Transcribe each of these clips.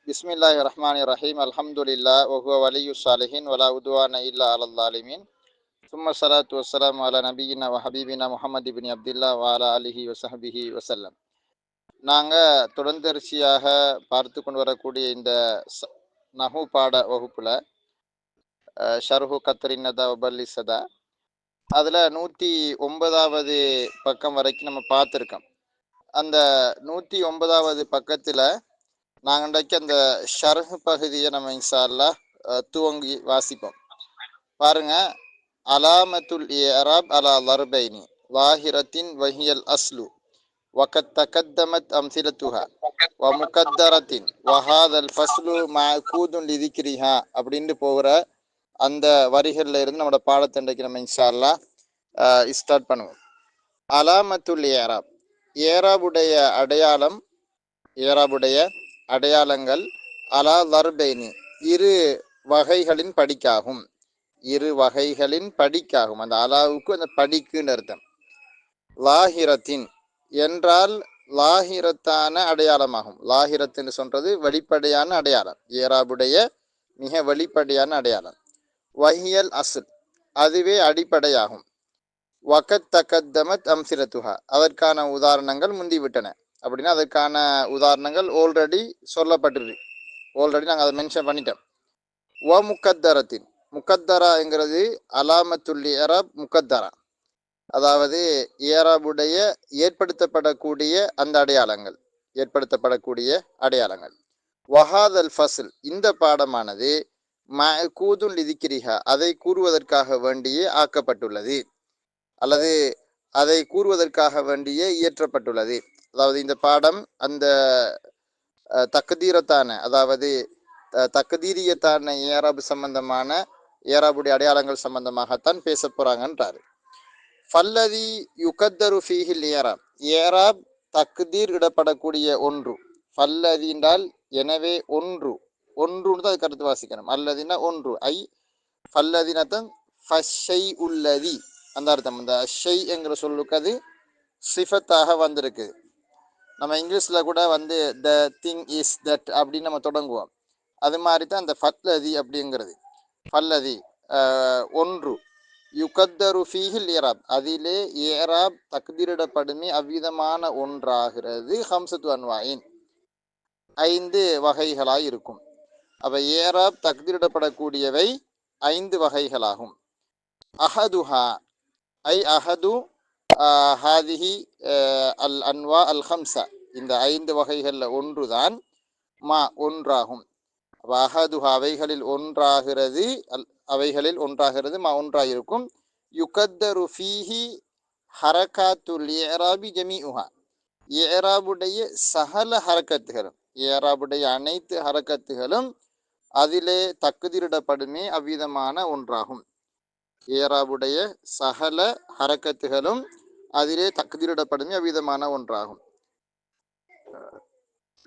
பிஸ்மில்லாஹிர்ரஹ்மானிர்ரஹீம். அல்ஹம்துலில்லாஹ் வஹுவ வலியுஸ் சாலிஹீன் வலா உதுவான இல்லா அலல் ஸாலிமீன். சும்ம ஸலாத்து வஸ்ஸலாமு அலா நபியினா வ ஹபீபினா முஹம்மது இப்னி அப்துல்லாஹ் வ அலா ஆலிஹி வஸஹ்பிஹி வஸல்லம். நாங்க தொடர்ந்தரிசியாக பார்த்து கொண்டு வரக்கூடிய இந்த நஹு பாட வகுப்புல ஷர்ஹு கத்ரின் நதா வபல்லி சதா அதில் 109வது பக்கம் வரைக்கும் நம்ம பார்த்துருக்கோம். அந்த 109வது பக்கத்தில் நாங்கள் இன்றைக்கு அந்த ஷர்ஹ் பகுதியை நம்ம இன்ஷா அல்லாஹ் துவங்கி வாசிப்போம். பாருங்க, அலாமத்துல் இஅராப் அலா லர்பைனி லாஹிரத்தின் வஹியல் அஸ்லு வகத் தகத்தமத் அம்சிலத்துஹா வ முகத்தரத்தின் வஹாதல் ஃபஸ்லு மஅகூதுன் லிதிக்ரிஹா அப்படின்னு போகிற அந்த வரிகளில் இருந்து நம்மளோட பாடத்தை இன்றைக்கு நம்ம இன்ஷா அல்லாஹ் ஸ்டார்ட் பண்ணுவோம். அலாமத்துல் இஅராப், ஏராபுடைய அடையாளம், ஏராபுடைய அடையாளங்கள் அலா லர்பைனி இரு வகைகளின் படிக்காகும், இரு வகைகளின் படிக்காகும். அந்த அலாவுக்கு அந்த படிக்குன்னு அர்த்தம். லாஹிரத்தின் என்றால் லாஹிரத்தான அடையாளமாகும். லாஹிரத்துன்னு சொல்றது வெளிப்படையான அடையாளம், ஏராபுடைய மிக வெளிப்படையான அடையாளம். வஹியல் அஸ்ல், அதுவே அடிப்படையாகும். வகத் தகத்தமத் அம்சிலத்துஹா, அதற்கான உதாரணங்கள் முந்திவிட்டன. அப்படின்னா அதற்கான உதாரணங்கள் ஆல்ரெடி சொல்லப்பட்டிருக்கு, ஆல்ரெடி நாங்கள் அதை மென்ஷன் பண்ணிட்டோம். வ முகத்தரத்தின், முகத்தராங்கிறது அலாமத்துல் இஅராப் முகத்தரா, அதாவது ஏராபுடைய ஏற்படுத்தப்படக்கூடிய அந்த அடையாளங்கள், ஏற்படுத்தப்படக்கூடிய அடையாளங்கள். வஹாதல் ஃபஸ்ல், இந்த பாடமானது மஅகூதுன் லிதிக்ரிஹா, அதை கூறுவதற்காக வேண்டியே ஆக்கப்பட்டுள்ளது, அல்லது அதை கூறுவதற்காக வேண்டியே இயற்றப்பட்டுள்ளது. அதாவது இந்த பாடம் அந்த தக்தீரத்தான, அதாவது தக்தீரியத்தான ஏராபு சம்பந்தமான, ஏராபுடைய அடையாளங்கள் சம்பந்தமாகத்தான் பேச போறாங்கன்றாரு. ஃபல்லதி யுகத்தரு ஃபீஹில் ஏராப், ஏராப் தக்தீர் இடப்படக்கூடிய ஒன்று. ஃபல்லதி என்றால் எனவே ஒன்று, ஒன்றுன்னு தான் அது கருத்து வாசிக்கணும். அல்லதினா ஒன்று, ஐ ஃபல்லதினத்தன் ஃபஷை உள்ளதி, அந்த அர்த்தம். இந்த ஷை என்கிற சொல்லுக்கு அது சிஃபத்தாக வந்திருக்கு. நம்ம இங்கிலீஷில் கூட வந்து த திங் இஸ் தட் அப்படின்னு நம்ம தொடங்குவோம். அது மாதிரி தான் அந்த ஃபல்லதி அப்படிங்கிறது. ஃபல்லதி ஒன்று, யுகத்தரு ஃபீஹில் ஏராப், அதிலே ஏராப் தக்தீரிடப்படுமே அவ்விதமான ஒன்றாகிறது. ஹம்சத்து அன்வாயின், 5 வகைகளாய் இருக்கும். அப்ப ஏராப் தக்தீரிடப்படக்கூடியவை 5 வகைகளாகும். அஹதுஹா ஐ அஹது ஹாதிஹி அல் அன்வா அல் ஹம்சா, இந்த 5 வகைகளில் ஒன்றுதான் மா ஒன்றாகும். அஹதுஹா அவைகளில் ஒன்றாகிறது, அவைகளில் ஒன்றாகிறது, மா ஒன்றாயிருக்கும். யுகத்தரு ஃபீஹி ஹரகாத்துல் இஅராபி ஜமீஉஹா, இஅராபுடைய சகல ஹரக்கத்துகளும், இஅராபுடைய அனைத்து ஹரக்கத்துகளும் அதிலே தக்தீரிடப்படுமே அவ்விதமான ஒன்றாகும். ஏராபுடைய சகல ஹரக்கத்துகளும் அதிலே தக்தீரிடப்படுமே அவ்விதமான ஒன்றாகும்.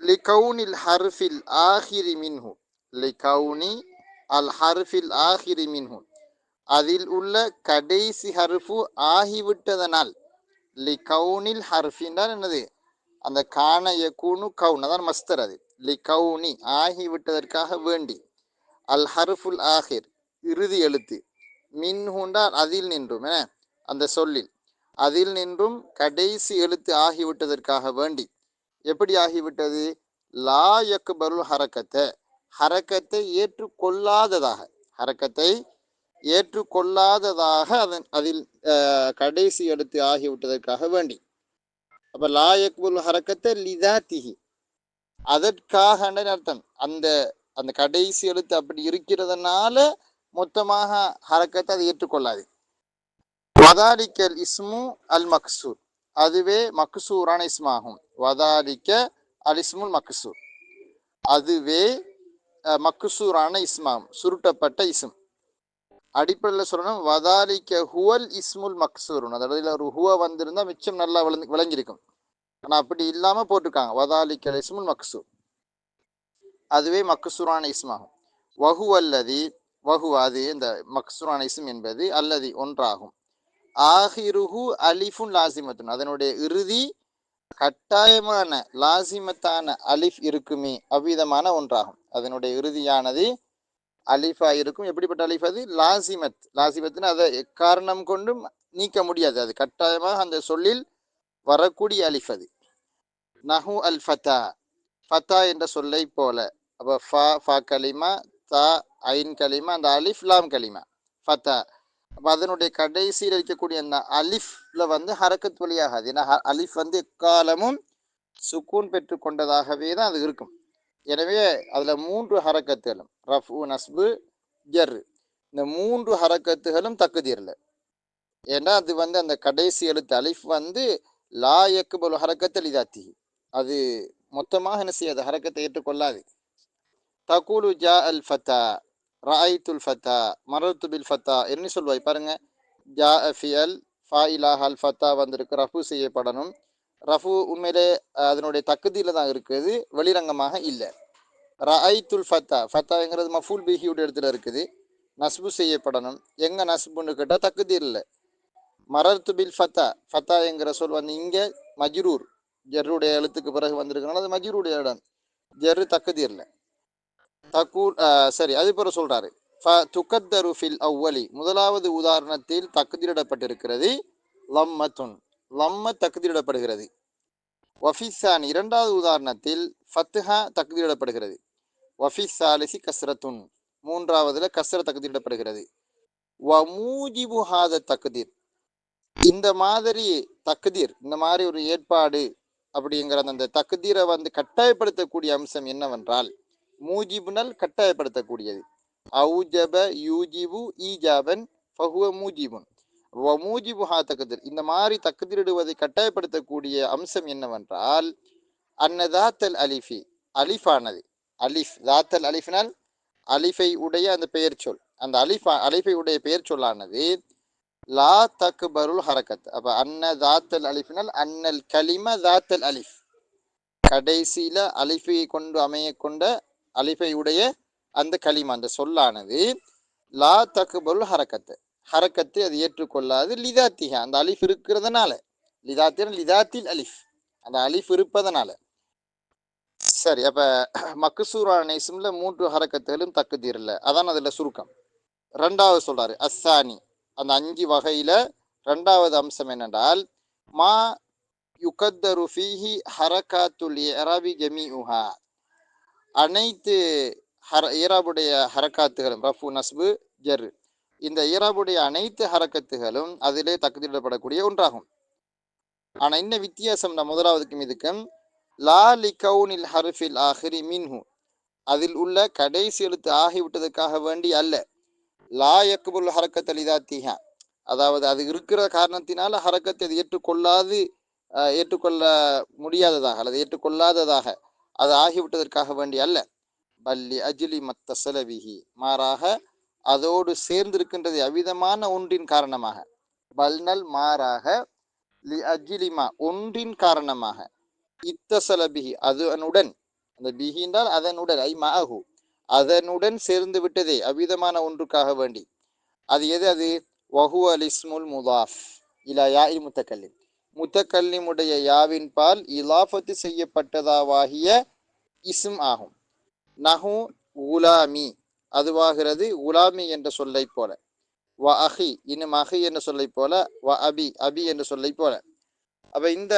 லிகௌனில் ஹர்ஃபில் ஆஹிரி மின்ஹு, லிகௌனி அல் ஹர்ஃபில் ஆஹிரி மின்ஹு, அதில் உள்ள கடைசி ஹர்ஃபு ஆகிவிட்டதனால். லிகௌனில் ஹர்ஃபின்னால் என்னது, அந்த கான யகூனு கவுன், அதான் மஸ்தர். அது லிகௌனி ஆகிவிட்டதற்காக வேண்டி. அல் ஹர்ஃபுல் ஆஹிர் இறுதி எழுத்து, மின்ஹுண்டால் அதில் நின்றும், அந்த சொல்லில் அதில் நின்றும் கடைசி எழுத்து ஆகிவிட்டதற்காக வேண்டி. எப்படி ஆகிவிட்டது? லா யக்பருல் ஹரக்கத்தை, ஹரக்கத்தை ஏற்றுக்கொள்ளாததாக, ஹரக்கத்தை ஏற்றுக்கொள்ளாததாக அதில் கடைசி எழுத்து ஆகிவிட்டதற்காக வேண்டி. அப்ப லா யக்பருல் ஹரக்கத்தை லிதாத்திஹி, அதற்காக அர்த்தம். அந்த அந்த கடைசி எழுத்து அப்படி இருக்கிறதுனால மொத்தமாக ஹரக்கத்தை அதை ஏற்றுக்கொள்ளாது. வதாலிக்கல் இஸ்மு அல் மக்சூர், அதுவே மக்சூரான இஸ்மாகும். வதாலிக்க அல் இஸ்முல் மக்சூர், அதுவே மக்சூரான இஸ்மாகும், சுருட்டப்பட்ட இஸ்ம். அடிப்படையில் சொல்லணும், வதாலிக்க ஹுவல் இஸ்முல் மக்சூர். அதாவது ஒரு ஹுவ வந்திருந்தா மிச்சம் நல்லா விளங்கியிருக்கும். ஆனால் அப்படி இல்லாமல் போட்டிருக்காங்க வதாலிக்கல் இஸ்முல் மக்சூர், அதுவே மக்சூரான இஸ்மாகும். வஹு அல்லதி, வஹு அது இந்த மக்சூரான இஸ்ம் என்பது, அல்லதி ஒன்றாகும். ஆஹிருஹு அலிஃபுன் லாசிமத்துன், அதனுடைய இறுதி கட்டாயமான லாசிமத்தான அலிஃப் இருக்குமே அவ்விதமான ஒன்றாகும். அதனுடைய இறுதியானது அலிஃபா இருக்கும். எப்படிப்பட்ட அலிஃப் அது? லாசிமத். லாசிமத்னா அதை எக்காரணம் கொண்டும் நீக்க முடியாது. அது கட்டாயமாக அந்த சொல்லில் வரக்கூடிய அலிஃப் அது. நஹு அல் ஃபதா, ஃபதா என்ற சொல்லை போல. அப்போ ஃபா கலிமா, தா ஐன் கலிமா, அந்த அலிஃப் லாம் கலிமா ஃபதா. அப்போ அதனுடைய கடைசியில் இருக்கக்கூடிய அந்த அலிஃப்ல வந்து ஹரக்கத் வழியாகாது. ஏன்னா அலிஃப் வந்து எக்காலமும் சுக்கூன் பெற்று கொண்டதாகவே தான் அது இருக்கும். எனவே அதுல 3 ஹரக்கத்துகளும் ரஃபு, நஸ்பு, ஜர், இந்த 3 ஹரக்கத்துகளும் தக்குதீர்ல. ஏன்னா அது வந்து அந்த கடைசி எழுத்து அலிஃப் வந்து லா யக்புல் ஹரக்கத்தல் இதாத்தி, அது மொத்தமாக என்ன செய்யாது, ஹரக்கத்தை ஏற்றுக்கொள்ளாது. தகுலு ஜா அல் ஃபதா, ரஐத்துல் ஃபதா, மரத்து பில் ஃபதா என்ன சொல்வாய் பாருங்க. ஜா ஃபியல் ஃபாயிலாக அல் ஃபத்தா வந்திருக்கு, ரஃபு செய்யப்படணும். ரஃபு உண்மையிலே அதனுடைய தக்குதியில தான் இருக்குது, வெளிரங்கமாக இல்லை. ரஐத்துல் ஃபத்தா, ஃபத்தாங்கிறது மஃபூல் பிஹியோட இடத்துல இருக்குது, நஸ்பு செய்யப்படணும். எங்க நஸ்புன்னு கேட்டால் தக்குதீர் இல்லை. மரர்த்து பில் ஃபத்தா, ஃபத்தா என்கிற சொல் வந்து இங்கே மஜ்ரூர், ஜர்ருடைய எழுத்துக்கு பிறகு வந்திருக்கனால அது மஜ்ரூடைய இடம், ஜர்ரு தக்குதீர்ல. தக்கூல் சரி, அது பிறகு சொல்றாரு துக்கத்தரு ஃபில் அவ்வலி, முதலாவது உதாரணத்தில் தக்குதிரிடப்பட்டிருக்கிறது லம்மத்துன், லம்ம தக்குதிரிடப்படுகிறது. வஃபிசான், இரண்டாவது உதாரணத்தில் ஃபத்ஹா தக்குதிரிடப்படுகிறது. வஃபிசாலிசி கஸ்ரத்துன், மூன்றாவதுல கஸ்ர தக்குதிரிடப்படுகிறது. வ மூஜிபு ஹாத தக்குதீர், இந்த மாதிரி தக்குதீர், இந்த மாதிரி ஒரு ஏற்பாடு அப்படிங்கிற அந்த தக்குதீரை வந்து கட்டாயப்படுத்தக்கூடிய அம்சம் என்னவென்றால், மூஜிபுனல் கட்டாயப்படுத்தக்கூடியது. அவுஜப யூஜிபு ஈஜாபன் ஃபஹுவ மூஜிபுன் வ மூஜிபு ஹா தக்குதீர், இந்த மாதிரி தக்குதீரிடுவதை கட்டாயப்படுத்தக்கூடிய அம்சம் என்னவென்றால், அன்னதாத்தல் அலிஃபி, அலிஃபானது, அலிஃப் தாத்தல் அலிஃபினால் அலிஃபை உடைய அந்த பெயர் சொல், அந்த அலிஃபை உடைய பெயர் சொல்லானது லா தக்பருல் ஹரக்கத். அப்ப அன்ன தாத்தல் அலிஃபினால் அன்னல் கலிம தாத்தல் அலிஃப், கடைசியில அலிஃபை கொண்டு அமைய கொண்ட அலிஃபை உடைய அந்த கலிமா, அந்த சொல்லானது லா தக்பருல் ஹரக்கத்து, ஹரக்கத்தை அது ஏற்றுக்கொள்ளாது. லிதாத்திஹா, அந்த அலிஃப் இருக்கிறதுனால, லிதாத்தின் லிதாத்தில் அலிஃப், அந்த அலிஃப் இருப்பதனால. சரி, அப்ப மக்சூரான இஸ்ம்ல 3 ஹரக்கத்துகளும் தக்குதீர்ல, அதான் அதுல சுருக்கம். ரெண்டாவது சொல்றாரு அஸ்ஸானி, அந்த 5 வகையில ரெண்டாவது அம்சம் என்னென்றால், மா யுகத்தரு ஃபீஹி ஹரகாத்துல் இஅராபி ஜமீஉஹா, அனைத்து ஈராபுடைய ஹரக்காத்துகளும் ரஃபு நஸ்பு ஜர், இந்த ஈராபுடைய அனைத்து ஹரக்கத்துகளும் அதிலே தக்குதிடப்படக்கூடிய ஒன்றாகும். ஆனா என்ன வித்தியாசம் முதலாவதுக்கும் இதுக்கும், லா லிகவுனில் ஹர்ஃபில் ஆஹிரி மின்ஹு, அதில் உள்ள கடைசி எழுத்து ஆகிவிட்டதுக்காக வேண்டி அல்ல. லா யக்புல் ஹரக்கத்தல் இதாத்திஹா, அதாவது அது இருக்கிற காரணத்தினால ஹரக்கத்தை அது ஏற்றுக்கொள்ளாது, ஏற்றுக்கொள்ள முடியாததாக அல்லது ஏற்றுக்கொள்ளாததாக அது ஆகிவிட்டதற்காக வேண்டி அல்ல. பல்லி அஜிலி மத்தசலவிஹி, மாறாக அதோடு சேர்ந்திருக்கின்றது அவ்விதமான ஒன்றின் காரணமாக. பல்னல் மாறாக, லி அஜிலிமா ஒன்றின் காரணமாக, இத்தசலபிஹி அதனுடன், அந்த பிஹி என்றால் அதனுடன், ஐ மாஹு அதனுடன் சேர்ந்து விட்டதே அவ்விதமான ஒன்றுக்காக வேண்டி. அது எது? அது வஹுவ லிஸ்முல் முதாஃப் இலா யா இல் முத்தக்கல்லிம், முத்தக்கல்லிமுடைய யாவின் பால் இலாஃபத்து செய்யப்பட்டதாவாகிய இஸ்ம் ஆகும். நஹு உலாமி, அதுவாகிறது உலாமி என்ற சொல்லை போல. வ அஹி, இன்னும் அஹி என்ற சொல்லை போல. வ அபி, அபி என்ற சொல்லை போல. அப்ப இந்த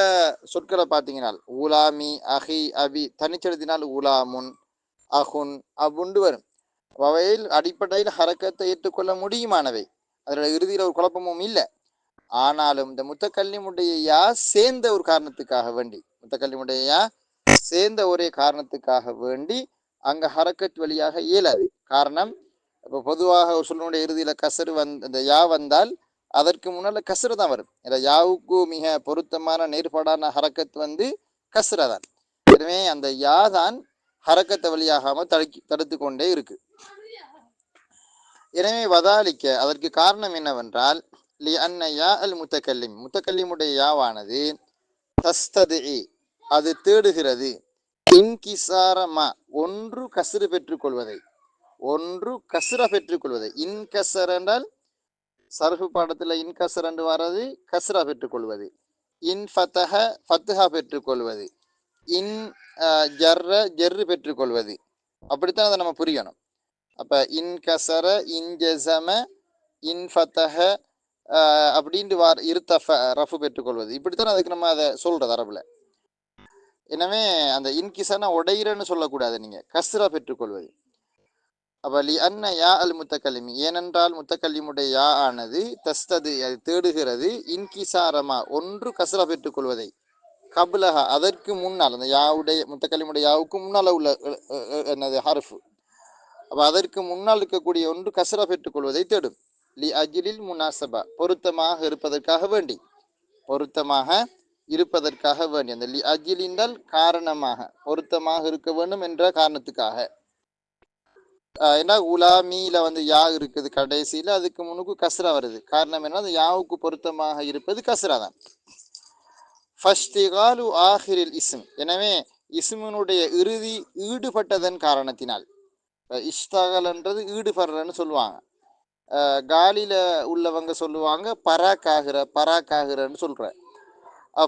சொற்களை பார்த்தீங்கன்னா உலாமி, அஹி, அபி தனிச்செழுத்தினால் உலாமுன், அஹுன், அபுண்டு வரும். அவையில் அடிப்படையில் ஹரக்கத்தை ஏற்றுக்கொள்ள முடியுமானவை, அதில் இறுதியில் ஒரு குழப்பமும் இல்லை. ஆனாலும் இந்த முத்தக்கல்லிமுடைய யா சேர்ந்த ஒரு காரணத்துக்காக வேண்டி, முத்தக்கல்லிமுடைய யா சேர்ந்த ஒரே காரணத்துக்காக வேண்டி அங்க ஹரக்கத் வழியாக இயலாது. காரணம், இப்போ பொதுவாக ஒரு சொல்லுடைய இறுதியில கசரு இந்த யா வந்தால் அதற்கு முன்னால கசரு தான் வரும். யாவுக்கு மிக பொருத்தமான நேர்பாடான ஹரக்கத் வந்து கசரா தான். எனவே அந்த யா தான் ஹரக்கத்தை வழியாகாம தடுத்து கொண்டே இருக்கு. எனவே வதாலிக்க, அதற்கு காரணம் என்னவென்றால், லி அன்ன யா அல் முத்தக்கல்லிம், முத்தக்கல்லிமுடைய யாவானது தஸ்ததி, அது தேடுகிறது, இன்கிசாரமா ஒன்று கசுறு பெற்றுக்கொள்வதை, ஒன்று கசுர பெற்றுக்கொள்வதை. இன்கசர் என்றால் சர்ஃபு பாடத்தில் இன்கசர் என்று வர்றது கசுரா பெற்றுக்கொள்வது. இன் ஃபத்தஹ ஃபத்துஹா பெற்றுக்கொள்வது, இன் ஜர்ர ஜெர்ரு பெற்றுக்கொள்வது. அப்படித்தான் அதை நம்ம புரியணும். அப்ப இன் கசர, இன் ஜஸம, இன் ஃபத்தஹ அப்படின்ட்டு இருத்தஃப ரஃபு பெற்றுக்கொள்வது. இப்படித்தான் அதுக்கு நம்ம அதை சொல்றது அரபுல. எனவே அந்த இன்கிசனா உடையிறன்னு சொல்லக்கூடாது, நீங்க கஸ்ரா பெற்றுக்கொள்வது. அப்ப லி அன்ன யா அல் முத்தக்கல்லிமி, ஏனென்றால் முத்தக்கல்லிமுடைய யா ஆனது தஸ்தது அது தேடுகிறது, இன்கிசாரமா ஒன்று கஸ்ரா பெற்றுக்கொள்வதை, கபுலஹா அதற்கு முன்னால், அந்த யாவுடைய முத்தக்கல்லிமுடைய யாவுக்கு முன்னால் உள்ள என்னது ஹர்ஃபு, அப்ப அதற்கு முன்னால் இருக்கக்கூடிய ஒன்று கஸ்ரா பெற்றுக்கொள்வதை தேடும். லி அஜிலில் முனாசபா பொருத்தமாக இருப்பதற்காக வேண்டி, பொருத்தமாக இருப்பதற்காக வேண்டி, அந்த லி அஜிலின்றால் காரணமாக, பொருத்தமாக இருக்க வேண்டும் என்ற காரணத்துக்காக. ஏன்னா உலாமியில வந்து யா இருக்குது கடைசியில, அதுக்கு முன்னுக்கு கஸ்ரா வருது. காரணம் என்ன, அந்த யாவுக்கு பொருத்தமாக இருப்பது கஸ்ரா தான். ஃபஷ்டிகாலு ஆஹிரில் இஸ்ம், எனவே இஸ்மினுடைய இறுதி ஈடுபட்டதன் காரணத்தினால். இஷ்டகல்ன்றது ஈடுபடுறன்னு சொல்லுவாங்க. காலில உள்ளவங்க சொல்லுவாங்க பராக்காகிற, பராக்காகிறன்னு சொல்ற.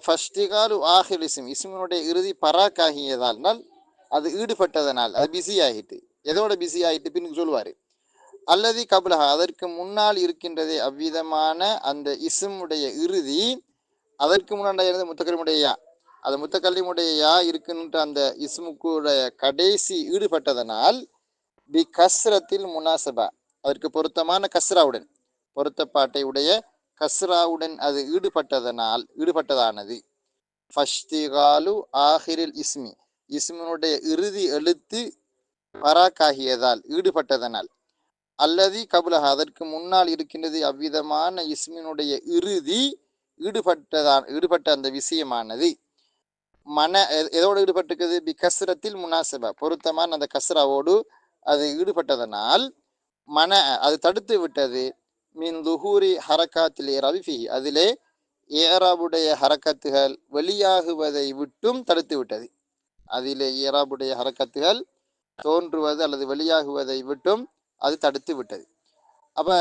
ஃபஷ்டிகாலு ஆஹில் இஸ்ம், இஸ்மினுடைய இறுதி பராக்காகியதால், அது ஈடுபட்டதனால், அது பிஸி ஆகிட்டு. எதோட பிஸி ஆகிட்டு பின்னு சொல்லுவாரு. அல்லது கபுலஹா அதற்கு முன்னால் இருக்கின்றதே அவ்விதமான அந்த இஸ்முடைய இறுதி, அதற்கு முன்னாடி இருந்த முத்தக்கல்லிமுடைய யா, அது முத்தக்கல்லிமுடைய யா இருக்குன்ற அந்த இஸ்முக்குடைய கடைசி ஈடுபட்டதனால், பி கஸ்ரத்தில் முனாசபா அதற்கு பொருத்தமான கஸ்ராவுடன், பொருத்தப்பாட்டை உடைய கஸ்ராவுடன் அது ஈடுபட்டதானது. ஃபஷ்திகாலு ஆஹிரில் இஸ்மி, இஸ்மினுடைய இறுதி எழுத்து பராக்காகியதால் ஈடுபட்டதனால், அல்லது கபுலஹா அதற்கு முன்னால் இருக்கின்றது அவ்விதமான இஸ்மினுடைய இறுதி ஈடுபட்ட அந்த விஷயமானது மன எதோடு ஈடுபட்டிருக்குது, பி கஸ்ரத்தில் முனாசபா பொருத்தமான அந்த கஸ்ராவோடு அது ஈடுபட்டதனால், மன அது தடுத்து விட்டது, மின் துஹூரி ஹரக்காத்தில் ரவிஃபி அதிலே ஏராபுடைய ஹரக்கத்துகள் வெளியாகுவதை விட்டும் தடுத்து விட்டது. அதிலே ஏராபுடைய ஹரக்கத்துகள் தோன்றுவது அல்லது வெளியாகுவதை விட்டும் அது தடுத்து விட்டது. அப்ப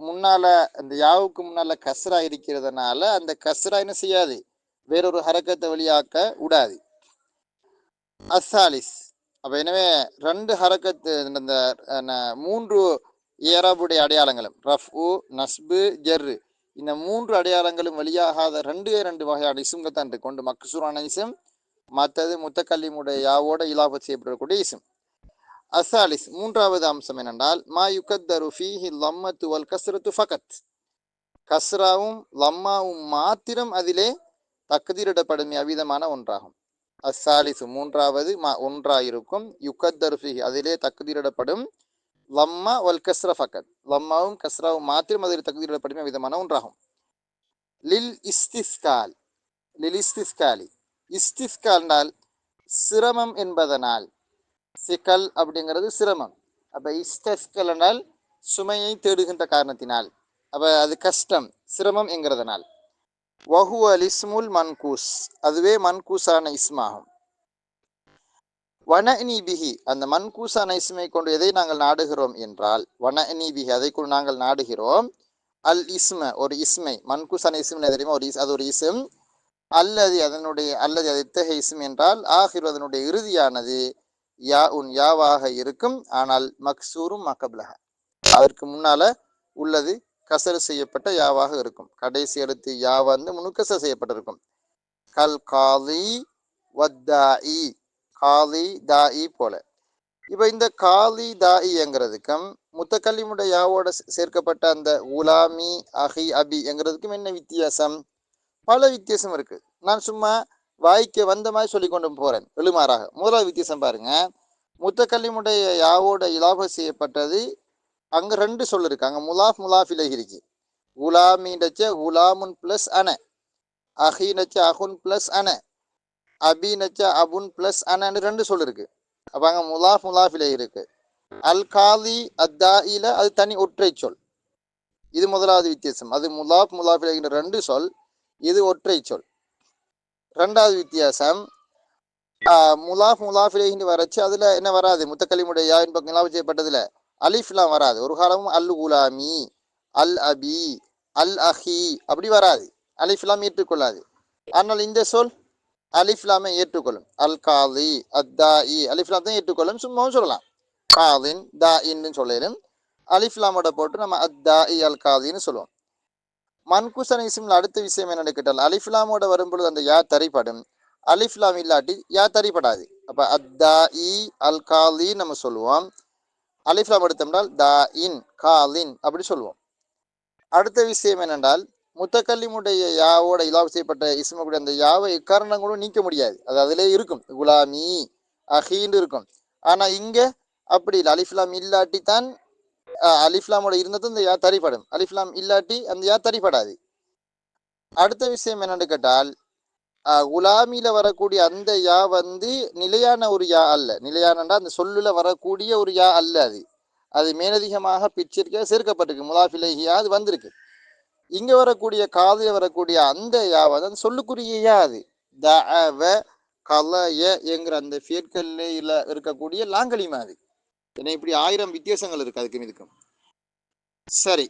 முன்னால அந்த யாவுக்கு முன்னால கஸ்ரா இருக்கிறதுனால, அந்த கஸ்ரா என்ன செய்யாது, வேறொரு ஹரக்கத்தை வெளியாக்க விடாது. அசாலிஸ், அப்ப எனவே ரெண்டு ஹரக்கத்து, இந்த 3 ஏராபுடைய அடையாளங்களும் ரஃபு, நஸ்பு, ஜெர்ரு, இந்த 3 அடையாளங்களும் வெளியாகாத ரெண்டு வகையான இசும்கள் தான் இருக்கு. கொண்டு மக்சூரான இசும், மற்றது முத்தக்கல்லிமுடைய யாவோட இலாபத் செய்யப்படக்கூடிய இசும். அசாலிஸ் மூன்றாவது அம்சம் என்னென்றால், மா யுகத்தரு ஃபீஹி லம்மத்து வல் கஸ்ரத்து ஃபகத், கஸ்ராவும் லம்மாவும் மாத்திரம் அதிலே தக்தீரிடப்படும் அவ்விதமான ஒன்றாகும். அசாலிசு மூன்றாவது ஒன்றாயிருக்கும், யுகத்தரு ஃபீஹி அதிலே தக்தீரிடப்படும், லம்மா வல் கஸ்ர ஃபகத் லம்மாவும் கஸ்ராவும் மாத்திரம் அதில் தக்தீரிடப்படும் அவ்விதமான ஒன்றாகும். லில் இஸ்திஸ்கால், லில் இஸ்திஸ்காலி, இஸ்திஸ்கால் என்றால் சிரமம் என்பதனால், சிக்கல் அப்படிங்கிறது சிரமம். அப்ப இஸ்தஸ்கல் என்றால் சுமையை தேடுகின்ற காரணத்தினால், அப்ப அது கஷ்டம் சிரமம் என்கிறதுனால். வஹுவல் இஸ்முல் மன்கூஸ், அதுவே மன்கூஸான இஸ்மாகும். வனஇனி பிஹி, அந்த மன்கூஸான இஸ்மை கொண்டு எதை நாங்கள் நாடுகிறோம் என்றால், வனஇனி பிஹி அதை கொண்டு நாங்கள் நாடுகிறோம், அல் இஸ்ம ஒரு இஸ்மை, மன்கூஸான இஸ்மை தெரியுமா, அது ஒரு இஸ்ம், அல்லது அதனுடைய அல்லது அது இத்தகைய இஸ்ம் என்றால் ஆகிர் அதனுடைய இறுதியானது யா உன் யாவாக இருக்கும், ஆனால் மக்சூரும் மக்கப்லஹ அதற்கு முன்னால உள்ளது கசர் செய்யப்பட்ட யாவாக இருக்கும். கடைசி எழுத்து யா வந்து முனுக்கசர் செய்யப்பட்டிருக்கும். கல் காலி வத்தாஇ, காலி தாஇ போல. இப்ப இந்த காலி தாஇங்கிறதுக்கும் முத்தக்கல்லிமுடைய யாவோட சேர்க்கப்பட்ட அந்த உலாமி அஹி அபி என்கிறதுக்கும் என்ன வித்தியாசம்? பல வித்தியாசம் இருக்கு. நான் சும்மா வாய்க்கு வந்த மாதிரி சொல்லி கொண்டு போறேன் எழுமாறாக. முதலாவது வித்தியாசம் பாருங்க, முத்தக்கல்லிமுடைய யாவோட இலாப செய்யப்பட்டது, அங்க 2 சொல் இருக்கு. அங்க முலாஃப் முலாஃப் இலைஹி இருக்கு. குலாமின்னுச்ச குலாமுன் பிளஸ் அன, அஹினச்ச அஹுன் பிளஸ் அன, அபினச்ச அபுன் பிளஸ் அனன்னு 2 சொல் இருக்கு. அப்ப அங்க முலாஃப் முலாஃப் இலைஹி இருக்கு. அல் காலி அத்தாயில அது தனி ஒற்றை சொல். இது முதலாவது வித்தியாசம். அது முலாஃப் முலாஃப் இலைஹின்ற 2 சொல், இது ஒற்றை சொல். 2வது வித்தியாசம், முலாஃப் முலாஃப் இலைஹின்னு வரச்சு அதுல என்ன வராது, முத்தக்கல்லிமுடைய யாவின் பக்கம் இலாப செய்யப்பட்டதுல அலிஃப்லாம் வராது. ஒரு காலமும் அல் குலாமி, அல் அபி, அல் அஹி அப்படி வராது. அலிஃப்லாம் ஏற்றுக்கொள்ளாது. ஆனால் இந்த சொல் அலிஃப்லாமை ஏற்றுக்கொள்ளும். அல் காதி அத்தாஇ அலிஃப்லாம் தான் ஏற்றுக்கொள்ளும். சும்மாவும் சொல்லலாம். காதின் தா இன்னு சொல்லிடும். அலிஃப்லாமோட போட்டு நம்ம அத்தாஇ அல் காதின்னு சொல்லுவோம். மன்கூசன் இஸ்மில் அடுத்த விஷயம் என்னன்னு கேட்டால் அலிஃப்லாமோட வரும்பொழுது அந்த யா தரிப்படும். அலிஃப்லாம் இல்லாட்டி யா தரிப்படாது. அப்ப அத்தாஇ அல் காலி நம்ம சொல்லுவோம். அலிஃப்லாம் எடுத்தோம்னால் தா இன் காலின் அப்படி சொல்லுவோம். அடுத்த விஷயம் என்னென்றால் முத்தக்கல்லிமுடைய யாவோட இலாவு செய்யப்பட்ட இஸ்மக்கூடிய அந்த யாவை எக்காரணம் கூட நீக்க முடியாது. அது அதிலே இருக்கும். குலாமி அஹீன்னு இருக்கும். ஆனா இங்க அப்படி இல்லை. அலிஃப்லாம் இல்லாட்டி தான் அலிஃப்லாமோட இருந்தது இந்த யா தரிப்படும். அலிஃப்லாம் இல்லாட்டி அந்த யா தரிப்படாது. அடுத்த விஷயம் என்னன்னு கேட்டால் குலாமியில வரக்கூடிய அந்த யா வந்து நிலையான ஒரு யா அல்ல. நிலையானண்டா அந்த சொல்லுல வரக்கூடிய ஒரு யா அல்ல. அது மேலதிகமாக பிச்சிருக்க சேர்க்கப்பட்டிருக்கு. முலாஃபிலேஹியா அது வந்திருக்கு. இங்க வரக்கூடிய காதில் வரக்கூடிய அந்த யாவது அந்த சொல்லுக்குரிய யா அது தஅவ கலய என்கிற அந்த ஃபேட்கல்ல இருக்கக்கூடிய லாங்கலிமா அது. ஏன்னா இப்படி 1000 வித்தியாசங்கள் இருக்கு அதுக்கும் இதுக்கும். சரி,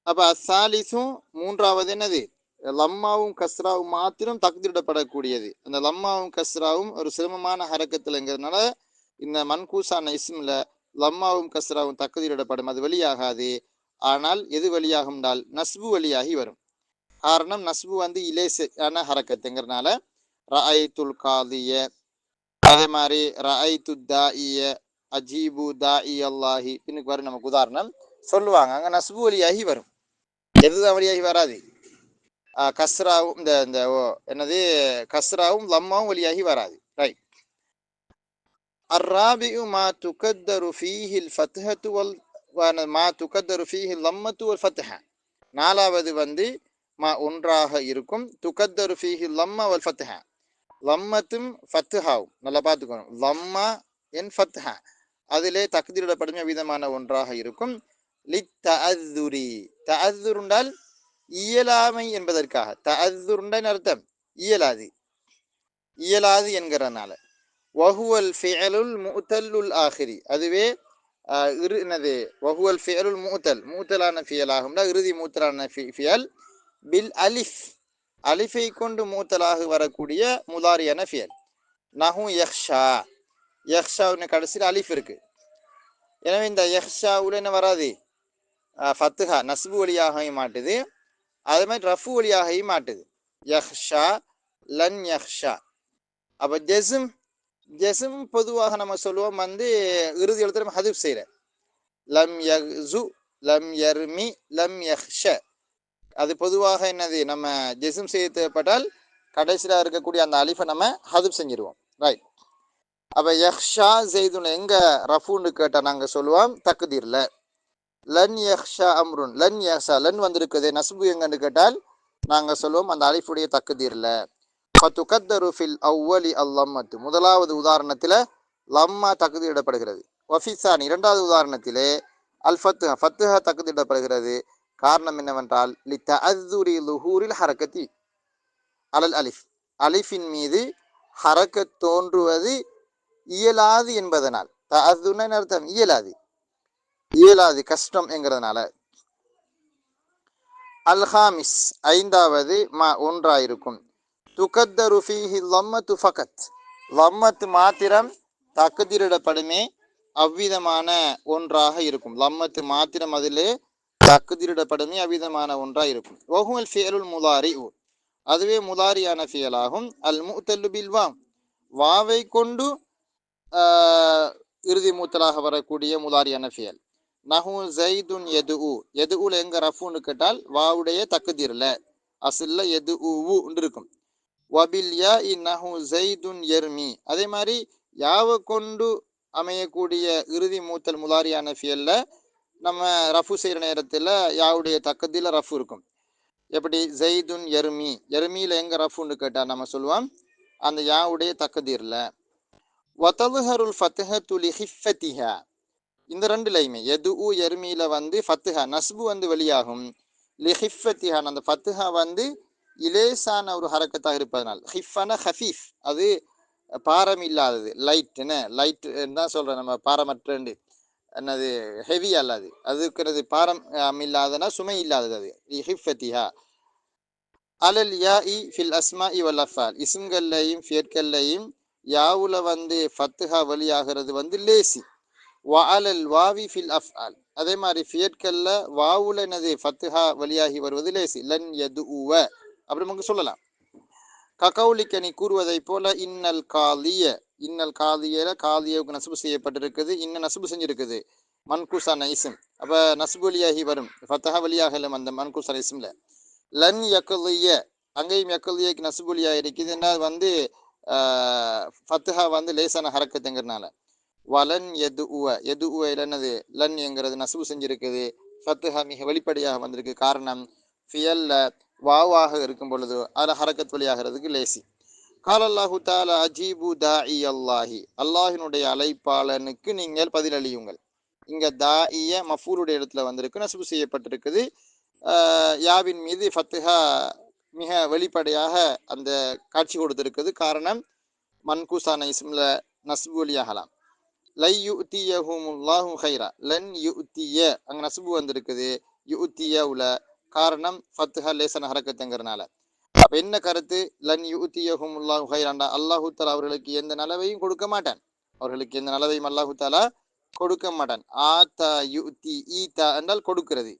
அப்ப அசாலிசும் மூன்றாவது என்னது லம்மாவும் கஸ்ராவும் மாத்திரம் தக்திரிடப்படக்கூடியது. அந்த லம்மாவும் கஸ்ராவும் ஒரு சிரமமான ஹரக்கத்துலங்கிறதுனால இந்த மன்கூசான இஸ்மில் லம்மாவும் கஸ்ராவும் தக்திரிடப்படும். அது வெளியாகாது. ஆனால் எது வெளியாகும் என்றால் நஸ்பு வெளியாகி வரும். காரணம் நஸ்பு வந்து இலேசான ஹரக்கத்துங்கிறதுனால ரஐத்துல் காதிய, அதே மாதிரி ரஐத்து தாஇய அஜீபு தாஇ அல்லாஹி பின்னுக்கு வரும். நமக்கு உதாரணம் சொல்லுவாங்க. அங்கே நஸ்பு வழியாகி வரும். எதுதான் வழியாகி வராது. கஸ்ராவும் இந்த இந்த என்னது கஸ்ராவும் லம்மாவும் வழியாகி வராது. ரைட். அர்ராபிஉ மா துகத்தரு ஃபீஹில் ஃபத்ஹத்து வல் மா துகத்தரு ஃபீஹில் லம்மத்து வல் ஃபத்ஹ. நாலாவது வந்து மா ஒன்றாக இருக்கும். துகத்தரு ஃபீஹில் லம்ம வல் ஃபத்ஹ. லம்மத்தும் ஃபத்ஹாவும் நல்லா பார்த்துக்கணும். லம்மா என் ஃபத்ஹ அதிலே தக்தீரிடப்படும் விதமான ஒன்றாக இருக்கும். லித் தஅஸ்ஸுரி தஅஸ்ஸுருண்டால் இயலாமை என்பதற்காக. தஅஸ்ஸுருண்டான் அர்த்தம் இயலாது, இயலாது என்கிறனால. வஹுவல் ஃபிஅலுல் முஅத்தல்லுல் ஆஹிரி அதுவே என்னது வஹுவல் ஃபிஅலுல் முஅத்தல் முஅத்தலான ஃபியலாகும்னா இறுதி முஅத்தலான ஃபியல் பில் அலிஃப் அலிஃபை கொண்டு மூத்தலாக வரக்கூடிய முதாரியான ஃபியல். நஹு யஹ்ஷா யஹ்ஷாவுன்னு கடைசியில் அலிஃப் இருக்கு. எனவே இந்த யஹ்ஷாவுல என்ன வராது ஃபத்துஹா நஸ்பு வழியாகவும் மாட்டுது. அதே மாதிரி ரஃபு வழியாகவும் மாட்டுது. யஹ்ஷா லன் யஹ்ஷா. அப்போ ஜெசும் பொதுவாக நம்ம சொல்லுவோம் வந்து இறுதி எழுத்து நம்ம ஹதுப் செய்யற. லம் யஹ்ஸு லம் யர்மி லம் யஹ்ஷ அது பொதுவாக என்னது நம்ம ஜெசும் செய்ய தேவைப்பட்டால் கடைசியில் இருக்கக்கூடிய அந்த அலிஃபை நம்ம ஹதுப் செஞ்சிருவோம். ரைட். அப்போ யஹ்ஷா செய்துன்னு எங்க ரஃபுன்னு கேட்டால் நாங்கள் சொல்லுவோம் தக்குதீர்ல. லன் யஹ்ஷா அம்ருன் லன் யஹ்ஷா லன் வந்திருக்குது நஸ்பு எங்கன்னு கேட்டால் நாங்கள் சொல்லுவோம் அந்த அலிஃபுடைய தக்குதீர்ல. ஃபதுகத்தரு ஃபில் அவ்வலி அல்லம்மத்து முதலாவது உதாரணத்தில் லம்மா தக்குதீரிடப்படுகிறது. வஃபிசான் இரண்டாவது உதாரணத்திலே அல் ஃபத்துஹா ஃபத்துஹா தக்குதீரிடப்படுகிறது. காரணம் என்னவென்றால் லி தஅஸ்ஸுரி லுஹூரில் ஹரக்கத்தி அலல் அலிஃப் அலிஃபின் மீது ஹரக்கத் தோன்றுவது இயலாது என்பதனால். தஅஸ்ஸுர்னா அர்த்தம் இயலாது, இயலாது கஷ்டம் என்கிறதுனால. அல் ஹாமிஸ் ஐந்தாவது மா ஒன்றாயிருக்கும். துகத்தரு ஃபீஹி லம்மத்து ஃபகத் லம்மத்து மாத்திரம் தக்குதிரிடப்படுமே அவ்விதமான ஒன்றாக இருக்கும். லம்மத்து மாத்திரம் அதிலே தக்குதிரிடப்படுமே அவ்விதமான ஒன்றாக இருக்கும். வஹுவல் ஃபிஅலுல் முதாரி அதுவே முதாரியான ஃபியலாகும். அல் முஅத்தல்லு பில் வாவ் வாவை கொண்டு இறுதி மூத்தலாக வரக்கூடிய முதாரியான ஃபியல். நஹு ஸைதுன் யதுஉ யதுஉல எங்க ரஃபுன்னு கேட்டால் வாவுடைய தக்குதீர்ல அஸ்ல யதுஉ இருக்கும். வபில் யா இன்னஹு ஸைதுன் யர்மி அதே மாதிரி யாவை கொண்டு அமையக்கூடிய இறுதி மூத்தல் முதாரியான ஃபியல்ல நம்ம ரஃபு செய்கிற நேரத்தில் யாவுடைய தக்கதியில் ரஃபு இருக்கும். எப்படி ஸைதுன் யர்மி யர்மியில் எங்கே ரஃபுன்னு கேட்டால் நம்ம சொல்லுவோம் அந்த யாவுடைய தக்கதீரில். வதல்ஹருல் ஃபத்ஹத்து லிஹிஃபத்திஹா இந்த ரெண்டுலையுமே எது யர்மியில் வந்து ஃபத்துஹா நஸ்பு வந்து வெளியாகும். லிஹிஃபத்திஹா அந்த ஃபத்துஹா வந்து இலேசான ஒரு ஹரக்கத்தாக இருப்பதனால். ஹிஃபன ஹஃபீஃப் அது பாரம் இல்லாதது லைட் என்ன லைட் தான் சொல்கிறேன் நம்ம பாரமற்று என்னது ஹெவி அல்லாது அதுக்குறது பாரம் இல்லாதனா சுமை இல்லாதது அது ஹிஃபத்திஹா. அலல் யாஇ ஃபில் அஸ்மாஇ வல் அஃபால், இஸ்ம்கள்லையும் ஃபியற்கள்லையும் யாவுல ஃபத்ஹா வழியாகிறது லேசி. வ அலல் வாவி ஃபில் அஃஆல், அதே மாதிரி ஃபியற்கல்ல வாவுல ஃபத்ஹா வழியாகி வருவது லேசி. லன் யதுஉவ அப்படி நமக்கு சொல்லலாம். ககௌலிக்க நீ கூறுவதை போல இன்னல் காலிய, இன்னல் காலியில காலியவுக்கு நசுபு செய்யப்பட்டிருக்குது, இன்ன நசுபு செஞ்சிருக்குது மன்கூசான இஸ்ம். அப்ப நசுபு வழியாகி வரும், ஃபத்ஹா வழியாக அந்த மன்கூசான இஸ்ம்ல. லன் யக்குலிய, அங்கேயும் யக்குலியக்கு நசுபு வழியாக இருக்குது. என்ன ஃபத்ஹா லேசான ஹரக்கத்துங்கிறனால. வலன் எதுஉவ, எதுஉவ என்னது லன் என்கிறது நசுபு செஞ்சிருக்குது, ஃபத்ஹா மிக வெளிப்படையாக வந்திருக்கு. காரணம் ஃபியல்ல வாவாக இருக்கும் பொழுது அதில் ஹரக்கத் வழியாகிறதுக்கு லேசி. கால் அல்லாஹு தாலா அஜீபு தாஇ அல்லாஹி, அல்லாஹினுடைய அழைப்பாளனுக்கு நீங்கள் பதிலளியுங்கள். இங்க தாஇய மஃபூலுடைய இடத்துல வந்திருக்கு, நசுபு செய்யப்பட்டிருக்குது. யாவின் மீது ஃபத்ஹா மிக வெளிப்படையாக அந்த காட்சி கொடுத்திருக்குது. காரணம் மன்கூசான இஸ்ம்ல நஸ்பு வழியாகலாம். லை யுத்தியஹுமுல்லாஹு ஹைரா, லன் யுத்திய அங்க நஸ்பு வந்திருக்குது, யுத்திய உல காரணம் ஃபத்ஹா லேசன ஹரக்கத்துங்கிறனால. அப்ப என்ன கருத்து? லன் யுத்தியஹுமுல்லாஹு ஹைராண்டா, அல்லாஹு தஆலா அவர்களுக்கு எந்த நலவையும் கொடுக்க மாட்டான், அவர்களுக்கு எந்த நலவையும் அல்லாஹு தஆலா கொடுக்க மாட்டான். ஆத்தா யுத்தி, ஈதா என்றால் கொடுக்கிறது.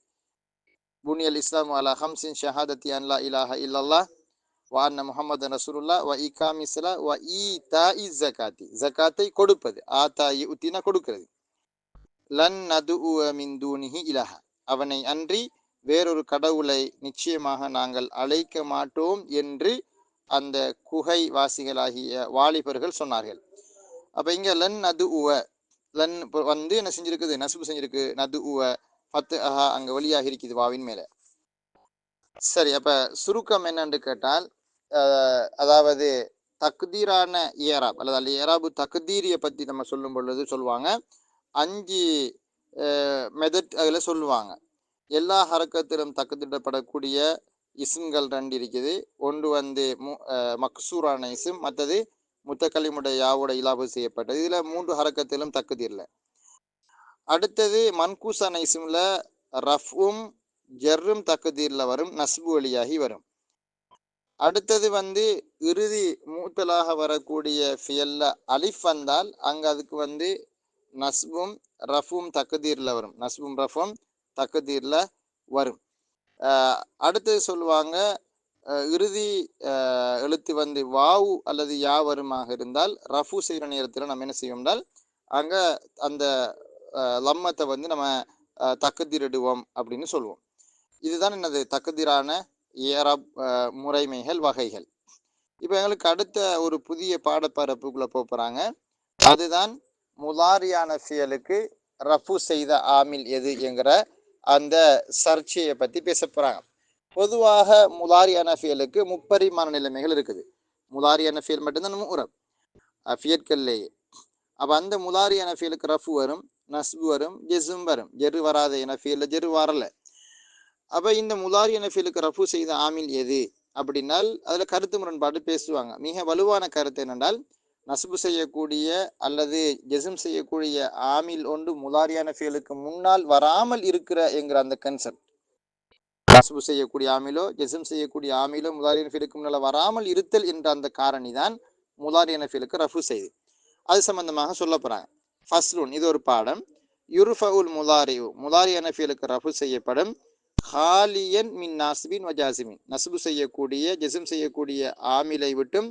புனியல் இஸ்லாம் அலா ஹம்சின் ஷஹாதத்தி அன் லா இலாஹ இல்லல்லாஹ் வ அன்ன முஹம்மது ரசூலுல்லாஹ் வ இகாமி ஸலாத் வ ஈதாஇ ஸகாத்தி, ஸகாத்தை கொடுப்பது. ஆத்தா யுத்தினா கொடுக்கிறது. லன் நதுஉ மின் தூனிஹி இலாஹ, அவனை அன்றி வேறொரு கடவுளை நிச்சயமாக நாங்கள் அழைக்க மாட்டோம் என்று அந்த குகை வாசிகளாகிய வாலிபர்கள் சொன்னார்கள். அப்ப இங்க லன் நதுஉவ, லன் என்ன செஞ்சிருக்குது, நசுபு செஞ்சிருக்கு. நதுஉவ ஃபத்ஹா அங்க வழியாக இருக்குது வாவின் மேல. சரி, அப்ப சுருக்கம் என்னன்னு கேட்டால், அதாவது தக்தீரான ஏராப் அல்லது அல்ல ஏராபு தக்தீரிய பத்தி நம்ம சொல்லும் பொழுது சொல்லுவாங்க 5 மெதட் அதில் சொல்லுவாங்க. எல்லா ஹரக்கத்திலும் தக்குதிடப்படக்கூடிய இஸ்ம்கள் 2 இருக்குது. ஒன்று மக்சூரான இஸ்ம், மற்றது முத்தக்கலிமுடைய யாவோட இலாபு செய்யப்பட்டது. இதுல 3 ஹரக்கத்திலும் தக்குதீர்ல. அடுத்தது மன்கூசான இஸ்ம்ல ரஃபும் ஜர்ரும் தக்குதீர்ல வரும், நஸ்பு வழியாகி வரும். அடுத்தது இறுதி மூத்தலாக வரக்கூடிய ஃபியல்ல அலிஃப் வந்தால் அங்க அதுக்கு நஸ்பும் ரஃபும் தக்குதீர்ல வரும், நஸ்பும் ரஃபும் தக்குதீர்ல வரும். அடுத்தது சொல்லுவாங்க இறுதி எழுத்து வாவு அல்லது யா வருமாக இருந்தால் ரஃபு செய்கிற நேரத்தில் நம்ம என்ன செய்வோம்னால் அங்க அந்த லம்மத்தை நம்ம தக்குதீரிடுவோம் அப்படின்னு சொல்லுவோம். இதுதான் என்னது தக்குதீரான ஏராப் முறைமைகள் வகைகள். இப்போ எங்களுக்கு அடுத்த ஒரு புதிய பாடப்பரப்புக்குள்ள போறாங்க. அதுதான் முலாரியான ஃபியலுக்கு ரஃபு செய்த ஆமில் எது என்கிற அந்த சர்ச்சையை பத்தி பேச போறாங்க. பொதுவாக முலாரியான ஃபியலுக்கு முப்பரிமாண நிலைமைகள் இருக்குது. முலாரியான ஃபியல் மட்டும்தான் முஅரப் ஃபியற்கள்லேயே. அப்ப அந்த முலாரியான ஃபியலுக்கு ரஃபு வரும், நஸ்பு வரும், ஜெஸும் வரும். ஜெரு வராத என ஃபியல்ல ஜெரு வரல. அப்ப இந்த முலாரியான ஃபியலுக்கு ரஃபு செய்த ஆமில் எது அப்படின்னால் அதுல கருத்து முரண்பாடு பேசுவாங்க. மிக வலுவான கருத்து என்னென்றால் நசுபு செய்யக்கூடிய அல்லது ஜெசும் செய்யக்கூடிய ஆமில் ஒன்று முலாரியான ஃபியலுக்கு முன்னால் வராமல் இருக்கிற என்கிற அந்த கன்செப்ட். நசுபு செய்யக்கூடிய ஆமிலோ ஜெசும் செய்யக்கூடிய ஆமிலோ முலாரியான ஃபியலுக்கு முன்னால் வராமல் இருத்தல் என்ற அந்த காரணி தான் முலாரியான ஃபியலுக்கு ரஃபு செய்து. அது சம்பந்தமாக சொல்ல போறாங்க. ஃபஸ்லுன், இது ஒரு பாடம். யுர்ஃபஉல் முலாரிஉ, முலாரியான ஃபியலுக்கு ரஃபு செய்யப்படும். ஹாலியன் மின் நாசிபின் வஜாசிமின், நசுபு செய்யக்கூடிய ஜெசும் செய்யக்கூடிய ஆமிலை விட்டும்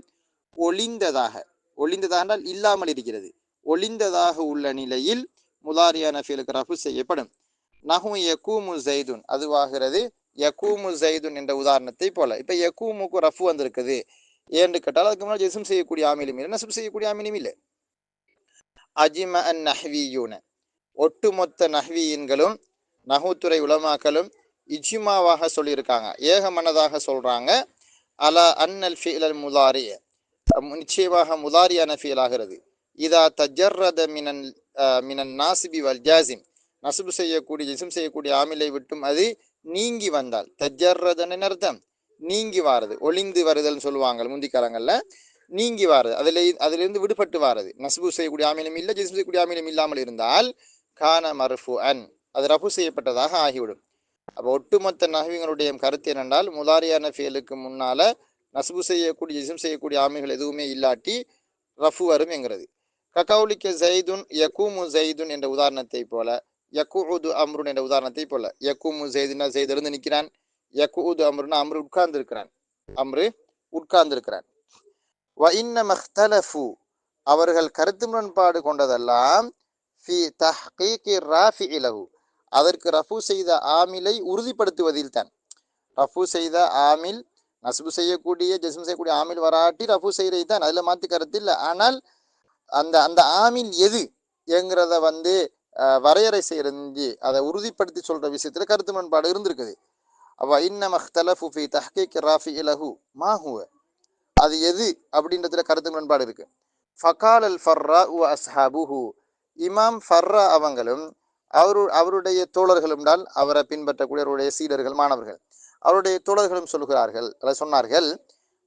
ஒளிந்ததாக, ஒளிந்ததாக என்றால் இல்லாமல் இருக்கிறது, ஒளிந்ததாக உள்ள நிலையில் முலாரியான ஃபியலுக்கு ரஃபு செய்யப்படும். நஹு யகூமு ஸைதுன், அதுவாகிறது யகூமு ஸைதுன் என்ற உதாரணத்தை போல. இப்ப யகூமுக்கு ரஃபு வந்திருக்குது ஏன்னு கேட்டால் அதுக்கு முன்னாடி ஜெசும் செய்யக்கூடிய ஆமிலும் இல்லை, நசுபு செய்யக்கூடிய ஆமிலும் இல்லை. அஜிம அன் நஹ்வியூன, ஒட்டுமொத்த நஹ்வியின்களும் நஹுத்துறை உலமாக்களும் இஜ்மாவாக சொல்லியிருக்காங்க, ஏக மனதாக சொல்றாங்க. அலா அன்னல் ஃபிஅல் முலாரி, நிச்சயமாக முலாரியான ஃபியல் ஆகிறது. இதா தஜர்ரத மினன் நாசிபி வல் ஜாசிம், நசுபு செய்யக்கூடிய ஜிஸ்ம் செய்யக்கூடிய ஆமிலை விட்டும் அது நீங்கி வந்தால், தஜர்ரதன் அர்த்தம் நீங்கி வாரது, ஒளிந்து வருதல் சொல்லுவாங்க முந்தி காலங்கள்ல, நீங்கி வாரது, அதிலிருந்து விடுபட்டு வாரது. நசுபு செய்யக்கூடிய ஆமிலும் இல்லை ஜிஸ்ம் செய்யக்கூடிய ஆமிலும் இல்லாமல் இருந்தால் கான மர்ஃபுஅன், அது ரஃபு செய்யப்பட்டதாக ஆகிவிடும். அப்போ ஒட்டுமொத்த நஹ்விகளுடைய கருத்து என்னென்றால் முதாரியான ஃபியலுக்கு முன்னால நஸ்பு செய்யக்கூடிய இஸ்ம் செய்யக்கூடிய ஆமைகள் எதுவுமே இல்லாட்டி ரஃபு வரும் என்கிறது. ககௌலிக்க ஜெய்துன் யகூமு ஜெய்துன் என்ற உதாரணத்தை போல, யகுஉது அம்ருன் என்ற உதாரணத்தை போல, யகூமு ஜெய்துனா ஜெய்து எழுந்து நிற்கிறான், யகுஉது அம்ருன்னா அம்ரு உட்கார்ந்து இருக்கிறான், அம்ரு உட்கார்ந்து இருக்கிறான். வ இன்ன மக்தலஃபு அவர்கள் கருத்து முரண்பாடு கொண்டதெல்லாம் ஃபி தஹ்கீகி ராஃபிஇ லஹு அதற்கு ரஃபு செய்த ஆமிலை உறுதிப்படுத்துவதில் தான். ரஃபு செய்த ஆமில் நஸ்பு செய்யக்கூடிய ஜஸ்ம் செய்யக்கூடிய ஆமில் வராட்டி ரஃபு செய்யறது தான், அதுல மாற்று கருத்து இல்லை. ஆனால் அந்த அந்த ஆமில் எது என்கிறத வரையறை செய்யறது, அதை உறுதிப்படுத்தி சொல்ற விஷயத்துல கருத்து முரண்பாடு இருந்திருக்குது. அவ இன்ன மக்தலஃபு ஃபி தஹ்கீகி ராஃபிஇ லஹு மா ஹுவ அது எது அப்படின்றதுல கருத்து முரண்பாடு இருக்கு. ஃபகால் அல் ஃபர்ரா உ அஸ்ஹாபுஹு இமாம் ஃபர்ரா அவங்களும் அவருடைய தோழர்களும் தான் அவரை பின்பற்றக்கூடிய அவருடைய சீடர்கள் மாணவர்கள் அவருடைய தோழர்களும் சொல்கிறார்கள், அதை சொன்னார்கள்,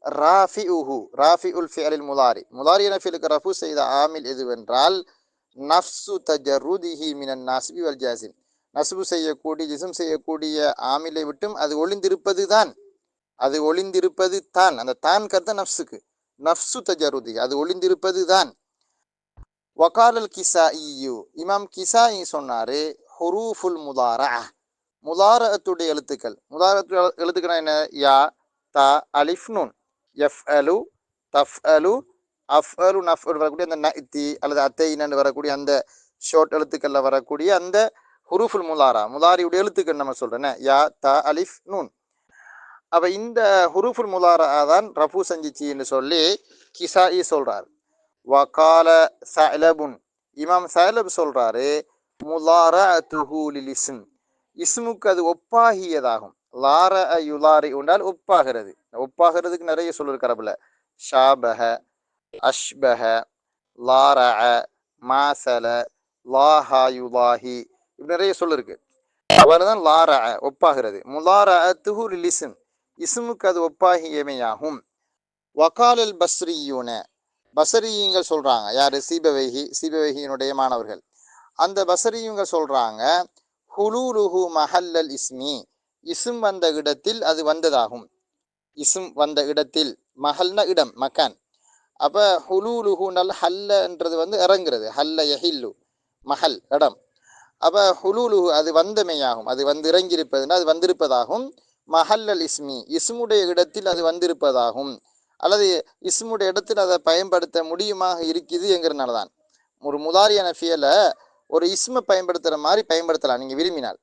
ராஃபி உஹு ராஃபி உல் ஃபிஅலில் முலாரி முலாரி என ஃபிலுக்கு ரஃபு செய்த ஆமில் எதுவென்றால் நஃப்சு தஜருதிஹி மினன் நாஸ்பி வல் ஜாசிம் நஸ்பு செய்யக்கூடிய ஜிஸ்ம் செய்யக்கூடிய ஆமிலை விட்டும் அது ஒளிந்திருப்பது தான், அது ஒளிந்திருப்பது தான். அந்த தான் கருத்த நஃப்ஸுக்கு நஃப்சு தஜருதி அது ஒளிந்திருப்பது தான். வகாலல் கிசாஇயு இமாம் கிசாஇ சொன்னாரு, ஹுரூஃபுல் முதாரா முதாரத்துடைய எழுத்துக்கள், முதாரத்துடைய எழுத்துக்கள் என்ன, யா தா அலிஃப் நூன் எஃப்அலு தஃப்அலு அஃப்அலு நஃப்அலு வரக்கூடிய அந்த நஇத்தி அல்லது அத்தைன்னு வரக்கூடிய அந்த ஷார்ட் எழுத்துக்கள்ல வரக்கூடிய அந்த ஹுரூஃபுல் முதாரா முதாரியுடைய எழுத்துக்கள் நம்ம சொல்றேன், யா தா அலிஃப் நூன். அப்ப இந்த ஹுரூஃபுல் முதாரா தான் ரஃபு செஞ்சிச்சு என்று சொல்லி கிசாஇ சொல்றார். வகால சஅலபுன் இமாம் சஅலப் சொல்றாரு, முதாரஅத்துஹு லில் இஸ்ம் இஸ்முக்கு அது ஒப்பாகியதாகும். லார யுலாரி உண்டால் ஒப்பாகிறது, ஒப்பாகிறதுக்கு நிறைய சொல் இருக்கு அரபுல. ஷாபஹ அஷ்பஹ லாரஅ மாசல லாஹா யுலாஹி இப்படி நிறைய சொல் இருக்கு. அவர்தான் லாரஅ ஒப்பாகிறது. முதாரஅத்துஹு லில் இஸ்ம் இஸ்முக்கு அது ஒப்பாகியமையாகும். வகாலல் பஸ்ரியூன பசரியுங்கள் சொல்றாங்க, யாரு, சீபவைகியினுடைய மாணவர்கள், அந்த பசரியுங்க சொல்றாங்க, ஹுலூலுஹு மஹல்லல் இஸ்மி இஸ்ம் வந்த இடத்தில் அது வந்ததாகும். இஸ்ம் வந்த இடத்தில், மஹல்னா இடம், மக்கான். அப்ப ஹுலூலுஹு நல் ஹல்லன்றது இறங்குறது, ஹல்ல யஹில்லு மஹல் இடம். அப்ப ஹுலூலுஹு அது வந்தமையாகும், அது இறங்கியிருப்பதுன்னா அது வந்திருப்பதாகும். மஹல்லல் இஸ்மி இஸ்முடைய இடத்தில் அது வந்திருப்பதாகும், அல்லது இஸ்முடைய இடத்தில் அதை பயன்படுத்த முடியுமாக இருக்குது என்கிறனால தான். ஒரு முதாரியான ஃபியல ஒரு இஸ்மை பயன்படுத்துற மாதிரி பயன்படுத்தலாம் நீங்க விரும்பினால்.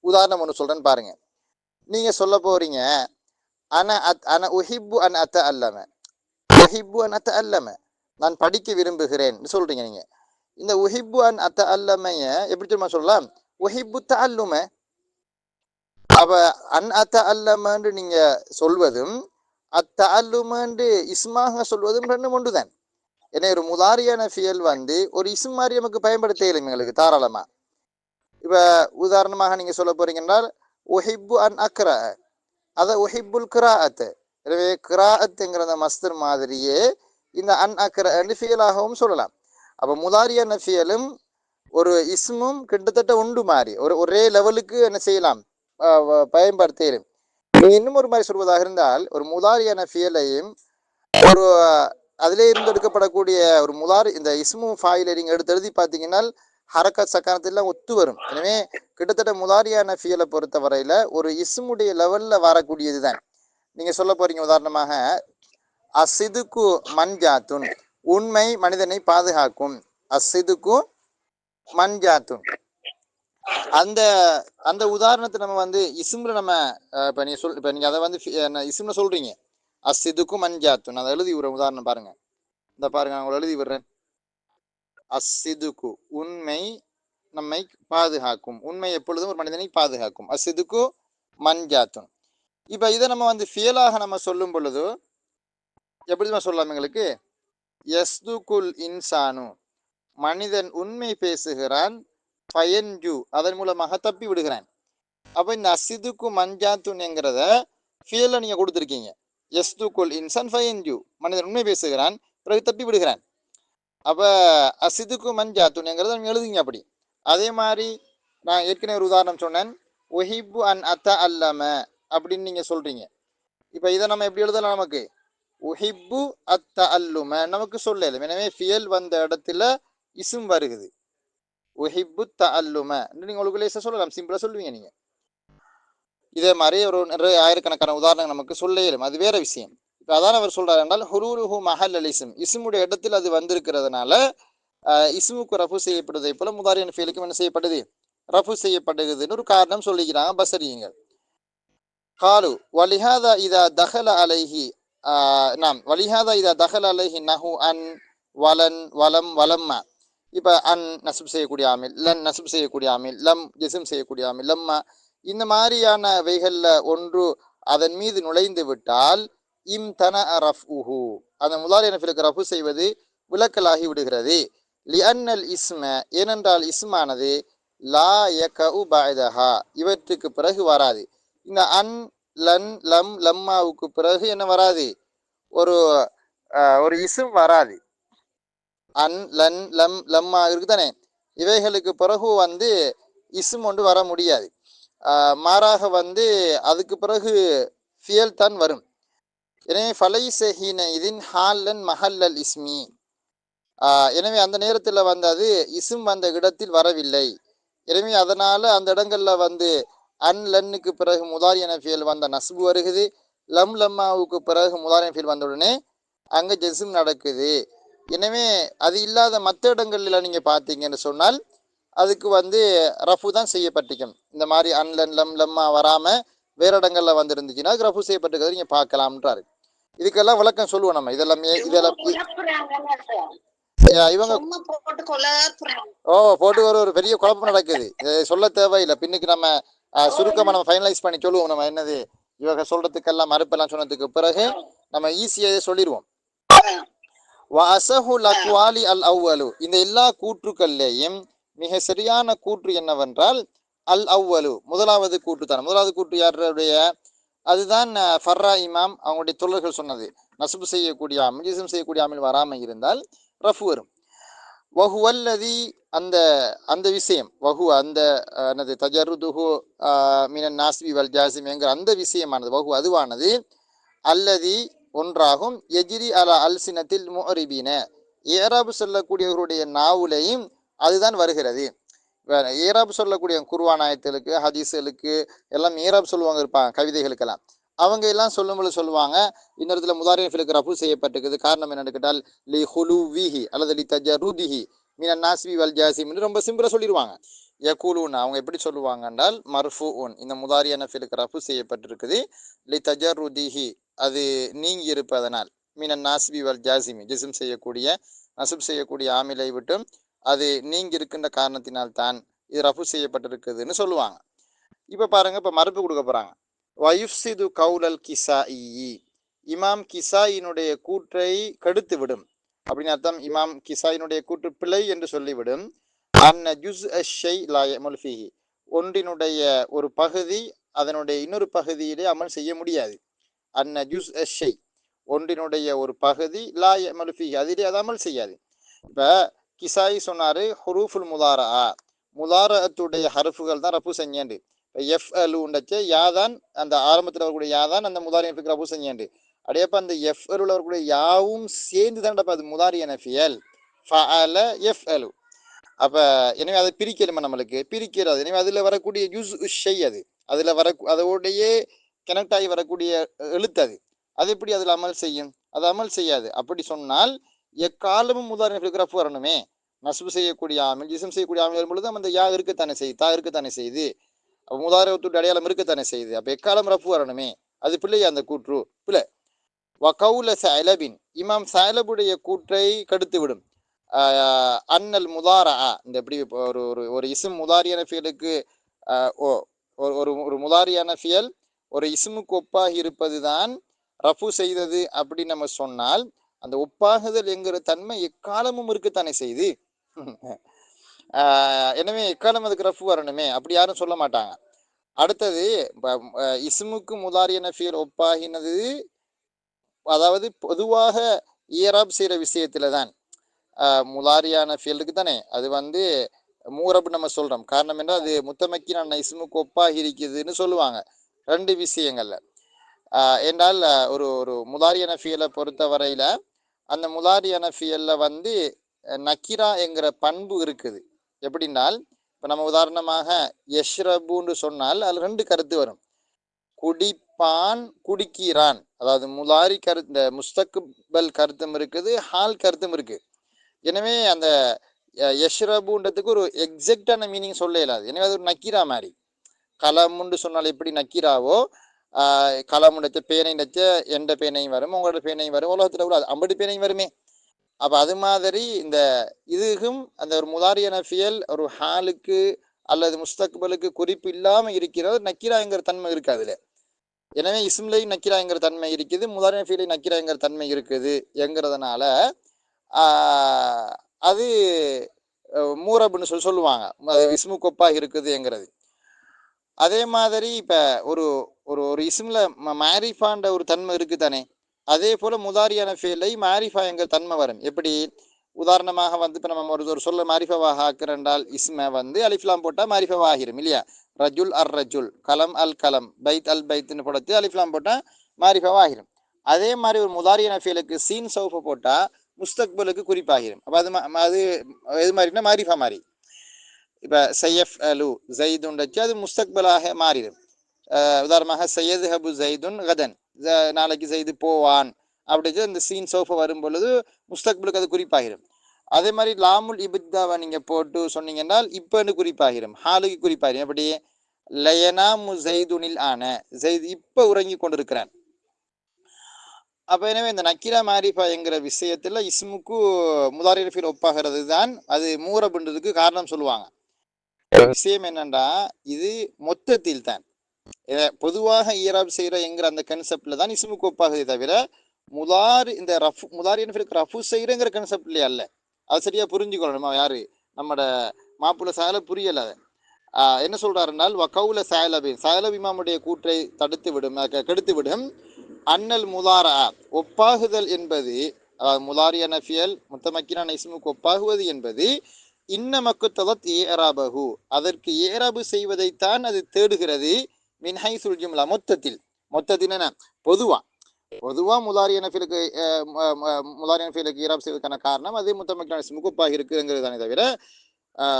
உதாரணம் ஒன்று சொல்றேன்னு பாருங்க. நீங்க சொல்ல போறீங்க, அன உஹிப்பு அன் அத்த அல்லம உஹிப்பு அன் அத்த அல்லம நான் படிக்க விரும்புகிறேன் சொல்றீங்க. நீங்க இந்த உஹிப்பு அன் அத்த அல்லமைய எப்படி தெரியுமா சொல்லலாம், உஹிப்பு த அல்லும. அப்ப அன் அத்த அல்லமன்று நீங்க சொல்வதும் அத்த அல்லுமன்று இஸ்மாக சொல்வதும் ரெண்டும் ஒன்றுதான். ஏன்னா ஒரு முதாரியான ஃபியல் ஒரு இஸ்ம் மாதிரி நமக்கு பயன்படுத்த இயலும் எங்களுக்கு தாராளமா. இப்ப உதாரணமாக நீங்க சொல்ல போறீங்க என்றால் உஹிப்பு அன் அக்ர அத உஹிப்புல் கிராஅத். எனவே கிராஅத்ங்கிற அந்த மஸ்தர் மாதிரியே இந்த அன் அக்ர ஃபியலாகவும் சொல்லலாம். அப்ப முதாரியான ஃபியலும் ஒரு இஸ்மும் கிட்டத்தட்ட ஒன்று மாதிரி ஒரே லெவலுக்கு என்ன செய்யலாம், பயன்படுத்த இயலும். இன்னும் ஒரு மாதிரி சொல்வதாக இருந்தால் ஒரு முதாரியான ஃபியலையும் ஒரு அதிலே இருந்து எடுக்கப்படக்கூடிய ஒரு முதாரி இந்த இஸ்மு ஃபாயிலை நீங்க எடுத்து எழுதி பார்த்தீங்கன்னா ஹரக்கத் சக்கானத்திலாம் ஒத்து வரும். எனவே கிட்டத்தட்ட முதாரியான ஃபியலை பொறுத்த வரையில ஒரு இஸ்முடைய லெவல்ல வரக்கூடியது தான். நீங்க சொல்ல போறீங்க உதாரணமாக, அசிதுக்கு மன்ஜாத்துன் உண்மை மனிதனை பாதுகாக்கும், அசிதுக்கு மன்ஜாத்துன். அந்த அந்த உதாரணத்தை நம்ம இஸ்முல நம்ம இப்ப நீங்க அதை இஸ்முல சொல்றீங்க, அசிதுக்கு மன்ஜாத்துன், அதை எழுதி விடுற உதாரணம் பாருங்க. இந்த பாருங்க, நான் எழுதி விடுறேன். அசிதுக்கு உண்மை நம்மை பாதுகாக்கும், உண்மை எப்பொழுதும் ஒரு மனிதனை பாதுகாக்கும், அசிதுக்கு மன்ஜாத்துன். இப்ப இதை நம்ம ஃபியலாக நம்ம சொல்லும் பொழுது எப்படி சொல்லலாம், எங்களுக்கு யஸ்துகுல் இன்சானு மனிதன் உண்மை பேசுகிறான், பயன்ஜு அதன் மூலமாக தப்பி விடுகிறான். அப்ப இந்த அசிதுக்கு மன்ஜாத்துன் என்கிறத ஃபியல்ல நீங்க கொடுத்துருக்கீங்க. யஸ்துகுல் இன்சான் ஃபயன்ஜு மனிதன் உண்மை பேசுகிறான் பிறகு தப்பி விடுகிறான். அப்ப அசிதுக்கு மன்ஜாத்துன் என்கிறத நீங்க எழுதுங்க. அப்படி அதே மாதிரி நான் ஏற்கனவே ஒரு உதாரணம் சொன்னேன், உஹிப்பு அன் அத்த அல்லம அப்படின்னு நீங்க சொல்றீங்க. இப்ப இதை நம்ம எப்படி எழுதலாம்? நமக்கு உஹிப்பு அத்த அல்லும நமக்கு சொல்லல. எனவே ஃபியல் வந்த இடத்துல இசும் வருகுது. உஹிப்பு த அல்லும நீங்க உங்களுக்கு லேசா சொல்லலாம், சிம்பிளா சொல்லுவீங்க நீங்க. இதே மாதிரி ஒரு நிறைய ஆயிரக்கணக்கான உதாரணம் நமக்கு சொல்ல இயலும், அது வேற விஷயம். இப்போ அதான் அவர் சொல்றாரு என்றால் ஹுரூருஹு மஹல் அல் இஸ்ம், இஸ்முடைய இடத்தில் அது வந்திருக்கிறதுனால இஸ்முக்கு ரஃபு செய்யப்படுவதை போல முதாரியன் ஃபீலுக்கும் என்ன செய்யப்படுது? ரஃபு செய்யப்படுகிறதுன்னு ஒரு காரணம் சொல்லிக்கிறாங்க பசரியுங்கள். காலு வலிஹாதா இதா தஹல அலைஹி நாம் வலிஹாதா இதா தஹல அலைஹி நஹு அன் வலன் வலம் வலம்மா. இப்போ அன் நசுப் செய்யக்கூடிய ஆமில், லன் நசுப் செய்யக்கூடிய ஆமில், லம் ஜிசும் செய்யக்கூடிய ஆமில், லம்மா இந்த மாதிரியான வைகளில் ஒன்று அதன் மீது நுழைந்து விட்டால் இம் தன ரஃப் உஹு அந்த முதாரியன ஃபிலுக்கு ரஃபு செய்வது விலக்கலாகி விடுகிறது. லிஅன்னல் இஸ்ம ஏனென்றால் இஸ்மானது லா யகஉ பஅதஹா இவற்றுக்கு பிறகு வராது. இந்த அன் லன் லம் லம்மாவுக்கு பிறகு என்ன வராது? ஒரு ஒரு இஸ்ம் வராது. அன் லன் லம் லம்மா இருக்குதானே, இவைகளுக்கு பிறகு இஸ்ம் ஒன்று வர முடியாது. மாறாக அதுக்கு பிறகு ஃபியல் தான் வரும். எனவே ஃபலைஸ ஹீன இதின் ஹால்லன் மஹல்லல் இஸ்மி. எனவே அந்த நேரத்தில் அது இஸ்ம் வந்த இடத்தில் வரவில்லை. எனவே அதனால அந்த இடங்கள்ல அன் லன்னுக்கு பிறகு முதாரியன ஃபியல் வந்த நஸ்பு வருகுது. லம் லம்மாவுக்கு பிறகு முதாரியன ஃபியல் வந்த உடனே அங்கே ஜெஸ்ம் நடக்குது. எனவே அது இல்லாத மற்ற இடங்கள்ல நீங்க பார்த்தீங்கன்னு சொன்னால் அதுக்கு ரஃபு தான் செய்யப்பட்டிருக்கும். இந்த மாதிரி அன்லன் லம் லம்மா வராம வேற இடங்கள்ல இருந்துச்சுன்னா ரஃபு செய்யப்பட்டிருக்கிறது நீங்க பார்க்கலாம்ன்றாரு. இதுக்கெல்லாம் விளக்கம் சொல்லுவோம் நம்ம. இதெல்லாம் இவங்க போட்டு ஒரு பெரிய குழப்பம் நடக்குது. சொல்ல தேவையில்லை, பின்னுக்கு நம்ம சுருக்கமா நம்ம ஃபைனலைஸ் பண்ணி சொல்லுவோம். நம்ம என்னது இவங்க சொல்றதுக்கெல்லாம் மறுப்பெல்லாம் சொன்னதுக்கு பிறகு நம்ம ஈஸியாக சொல்லிடுவோம். அல் அவ்வலு இந்த எல்லா கூற்றுக்கள்லேயும் மிக சரியான கூற்று என்னவென்றால் அல் அவ்வலு முதலாவது கூற்று தான். முதலாவது கூற்று யாருடைய? அதுதான் ஃபர்ரா இமாம் அவங்களுடைய தொழில்கள் சொன்னது. நசுபு செய்யக்கூடிய ஆமில் ஜிஸ்ம் செய்யக்கூடிய ஆமில் வராமல் இருந்தால் ரஃபு வரும். வஹுவல்லதி அந்த அந்த விஷயம் வஹு அந்த என்னது தஜருதுஹு மினன் நாஸ்பி வல் ஜாசிம் என்கிற அந்த விஷயமானது வஹு அதுவானது அல்லதி ஒன்றாகும் எஜிரி அலா அல் சினத்தில் முஅரிபீன ஏராபு சொல்லக்கூடியவர்களுடைய நாவுலையும் அதுதான் வருகிறது. ஏராபு சொல்லக்கூடிய குர்ஆன் ஆயத்துகளுக்கு ஹதீஸ்களுக்கு எல்லாம் ஏராப் சொல்லுவாங்க இருப்பாங்க, கவிதைகளுக்கெல்லாம் அவங்க எல்லாம் சொல்லும்போது சொல்லுவாங்க இந்த இடத்துல முதாரியன் ஃபிலுக்கு ரஃபு செய்யப்பட்டிருக்குது. காரணம் என்னன்னு கேட்டால் லி ஹுலுவிஹி அல்லது லி தஜருதிஹி மினன் நாஸ்பி வல் ஜாசிம் ரொம்ப சிம்பிளா சொல்லிடுவாங்க. யகூலூன் அவங்க எப்படி சொல்லுவாங்க என்றால் மர்ஃபூன் இந்த முதாரியன ஃபிலுக்கு ரஃபு செய்யப்பட்டிருக்குது. லி தஜருதிஹி அது நீங்கி இருப்பதனால், மீனன் நாஸ்பி வல் ஜாசிமி ஜிஸ்ம் செய்யக்கூடிய நசுப் செய்யக்கூடிய ஆமிலை விட்டும் அது நீங்கி இருக்கின்ற காரணத்தினால் தான் இது ரஃபு செய்யப்பட்டிருக்குதுன்னு சொல்லுவாங்க. இப்ப பாருங்க, இப்ப மறுப்பு கொடுக்க போறாங்க. வயுஃப்சிது கவுலல் கிசாஇ இமாம் கிசாயினுடைய கூற்றை கெடுத்து விடும் அப்படின்னு அர்த்தம். இமாம் கிசாயினுடைய கூற்று பிழை என்று சொல்லிவிடும். அன்ன ஜுஸ் அஷை லா யமுல் ஃபீஹி ஒன்றினுடைய ஒரு பகுதி அதனுடைய இன்னொரு பகுதியிலே அமல் செய்ய முடியாது. அன்ன ஜுஸ் அஷை ஒன்றினுடைய ஒரு பகுதி லா யமுல் ஃபீஹி அதிலே அது அமல் செய்யாது. இப்ப கிசாயி சொன்னாரு ஹுரூஃபுல் முதாரா முதாரத்துடைய ஹருஃபுகள் தான் ரஃபு செஞ்சேண்டு. எஃப் அலுண்டச்சு யாதான் அந்த ஆரம்பத்தில் வரக்கூடிய யாதான் அந்த முதாரியனுக்கு ரஃபு செஞ்சேண்டு. அப்படியேப்ப அந்த எஃப் அலுல வரக்கூடிய யாவும் சேர்ந்து தான்டப்ப அது முதாரியன ஃபியல் ஃபஅல எஃப் அலு. அப்ப எனவே அதை பிரிக்கணுமா? நம்மளுக்கு பிரிக்கிறது. எனவே அதுல வரக்கூடிய யூஸ் ஷை அது அதுல அதோடைய கனெக்ட் ஆகி வரக்கூடிய எழுத்து அது எப்படி அதுல அமல் செய்யும்? அது அமல் செய்யாது. அப்படி சொன்னால் எக்காலமும் முதாரியனுக்கு ரஃபு வரணுமே. நஸ்பு செய்யக்கூடிய ஆமில் ஜிஸ்ம் செய்யக்கூடிய ஆமில் வரும் பொழுது அந்த யா இருக்கத்தானே செய்யுது, தா இருக்கத்தானே செய்யுது, முதாரியத்துடைய அடையாளம் இருக்கத்தானே செய்யுது. அப்ப எக்காலம் ரஃபு வரணுமே. அது பிள்ளை அந்த கூற்று பிள்ளை. வகவுல சலபின் இமாம் சலபுடைய கூற்றை கடுத்து விடும். அன்னல் முதாரா இந்த எப்படி ஒரு ஒரு இஸ்ம் முதாரியான ஃபியலுக்கு ஒரு முதாரியான ஃபியல் ஒரு இஸ்முக்கு ஒப்பாகி இருப்பதுதான் ரஃபு செய்தது அப்படின்னு நம்ம சொன்னால் அந்த ஒப்பாகுதல் என்கிற தன்மை எக்காலமும் இருக்குத்தானே செய்து. எனவே எக்காலம் அதுக்கு ரஃபு வரணுமே, அப்படி யாரும் சொல்ல மாட்டாங்க. அடுத்தது இஸ்முக்கு முதாரியன ஃபியல் ஒப்பாகினது அதாவது பொதுவாக ஈராப் செய்கிற விஷயத்துல தான் முதாரியான ஃபியலுக்கு தானே அது மூரபு நம்ம சொல்றோம். காரணம் என்றால் அது முத்தமக்கினான இஸ்முக்கு ஒப்பாக இருக்குதுன்னு சொல்லுவாங்க ரெண்டு விஷயங்கள்ல. என்றால் ஒரு ஒரு முதாரியன ஃபியலை பொறுத்த வரையில அந்த முதாரியன ஃபியல்ல வந்து நக்கிரா என்கிற பண்பு இருக்குது. எப்படின்னால் இப்போ நம்ம உதாரணமாக யஷ்ரபுன்னு சொன்னால் அதில் ரெண்டு கருத்து வரும். குடிப்பான் குடிக்கிறான், அதாவது முலாரி கருத்து, இந்த முஸ்தக்பல் கருத்தும் இருக்குது, ஹால் கருத்தும் இருக்குது. எனவே அந்த யஷ்ரபுன்றதுக்கு ஒரு எக்ஸாக்டான மீனிங் சொல்ல இயலாது. எனவே அது ஒரு நக்கீரா மாதிரி. கலமுன்னு சொன்னால் எப்படி நக்கீராவோ, கலமுடைச்ச பேனை நச்ச எந்த பேனையும் வரும், உங்களோட பேனையும் வரும், உலகத்தில் கூட 50 பேனையும் வருமே. அப்போ அது மாதிரி இந்த இதுக்கும் அந்த ஒரு முதாரியன ஃபியல் ஒரு ஹாலுக்கு அல்லது முஸ்தக்பலுக்கு குறிப்பு இல்லாமல் இருக்கிறது நக்கீராங்கிற தன்மை இருக்குது அதில். எனவே இஸ்ம்லையும் நக்கீராங்கிற தன்மை இருக்குது, முதாரியன ஃபியலையும் நக்கீராங்கிற தன்மை இருக்குது என்கிறதுனால அது மூரபுன்னு சொல்லுவாங்க, இஸ்மு கொப்பாக இருக்குதுங்கிறது. அதே மாதிரி இப்போ ஒரு ஒரு ஒரு இஸ்மில் மாரிஃபான்ற ஒரு தன்மை இருக்குது தானே, அதே போல் முதாரியான ஃபேலை மாரிஃபா என்கிற தன்மை வரும். எப்படி உதாரணமாக வந்து இப்போ நம்ம ஒரு சொல்ல மாரிஃபாவாக ஆக்குறண்டால் இஸ்மை வந்து அலிஃப்லாம் போட்டால் மாரிஃபாவா ஆகிரும் இல்லையா. ரஜுல் அர் ரஜுல், கலம் அல் கலம், பைத் அல் பைத்துன்னு போடுறது அலிஃப்லாம் போட்டால் மாரிஃபாவா ஆகிரும். அதே மாதிரி ஒரு முதாரியான ஃபேலுக்கு சீன் சௌஃபை போட்டால் முஸ்தக்பலுக்கு குறிப்பாகிரும். அப்போ அது எது மாதிரினா மாரிஃபா மாதிரி. இப்போ சையஃப் அலு ஜெய்துன்றச்சு அது முஸ்தக்பலாக மாறிடும். உதாரணமாக சையது ஹபு ஜெய்துன் கதன், நாளைக்கு ஜெய்து போவான் அப்படி இந்த சீன் சோஃபா வரும் பொழுது முஸ்தக்பலுக்கு அது குறிப்பாகிடும். அதே மாதிரி லாமுல் இபித்தாவை நீங்கள் போட்டு சொன்னீங்கன்னா இப்போன்னு குறிப்பாகிடும், ஹாலுக்கு குறிப்பாகிடும். எப்படி லயனா மு ஜெய்துனில் ஆன, ஜெய்து இப்போ உறங்கி கொண்டிருக்கிறான். அப்போ எனவே இந்த நக்கீரா மாரிஃபா என்கிற விஷயத்தில் இஸ்முக்கு முதாரி ஃபீல் ஒப்பாகிறது தான் அது மூரபுன்றதுக்கு காரணம் சொல்லுவாங்க. விஷயம் என்னன்னா இது மொத்தத்தில் தான் பொதுவாக ஈராப் செய்கிற என்கிற அந்த கன்செப்ட்ல தான் இஸ்முக்கு ஒப்பாகுதே தவிர இந்த ரஃபு செய்கிறங்கிற கன்செப்ட்லேயே அல்ல. அது சரியா புரிஞ்சுக்கணும். யாரு நம்மட மாப்புள்ள சாயல புரியல. என்ன சொல்றாருனால் வகவுல சாயலபி இமாமுடைய கூற்றை தடுத்து விடும், கெடுத்து விடும். அன்னல் முதாரா ஒப்பாகுதல் என்பது, அதாவது முதாரியான ஃபியல் முத்தமக்கினான இஸ்முக்கு ஒப்பாகுவது என்பது இன்னமக்கு தலத் ஏராபகு, அதற்கு ஏராபு செய்வதைத்தான் அது தேடுகிறது. மின்ஹை சுல்ஜும்லா மொத்தத்தில் என்ன பொதுவா முதாரியன ஃபீலுக்கு ஈராப் செய்வதற்கான காரணம் அது முத்தமக்கினான இஸ்முக்கு ஒப்பாக இருக்குங்கிறது தானே தவிர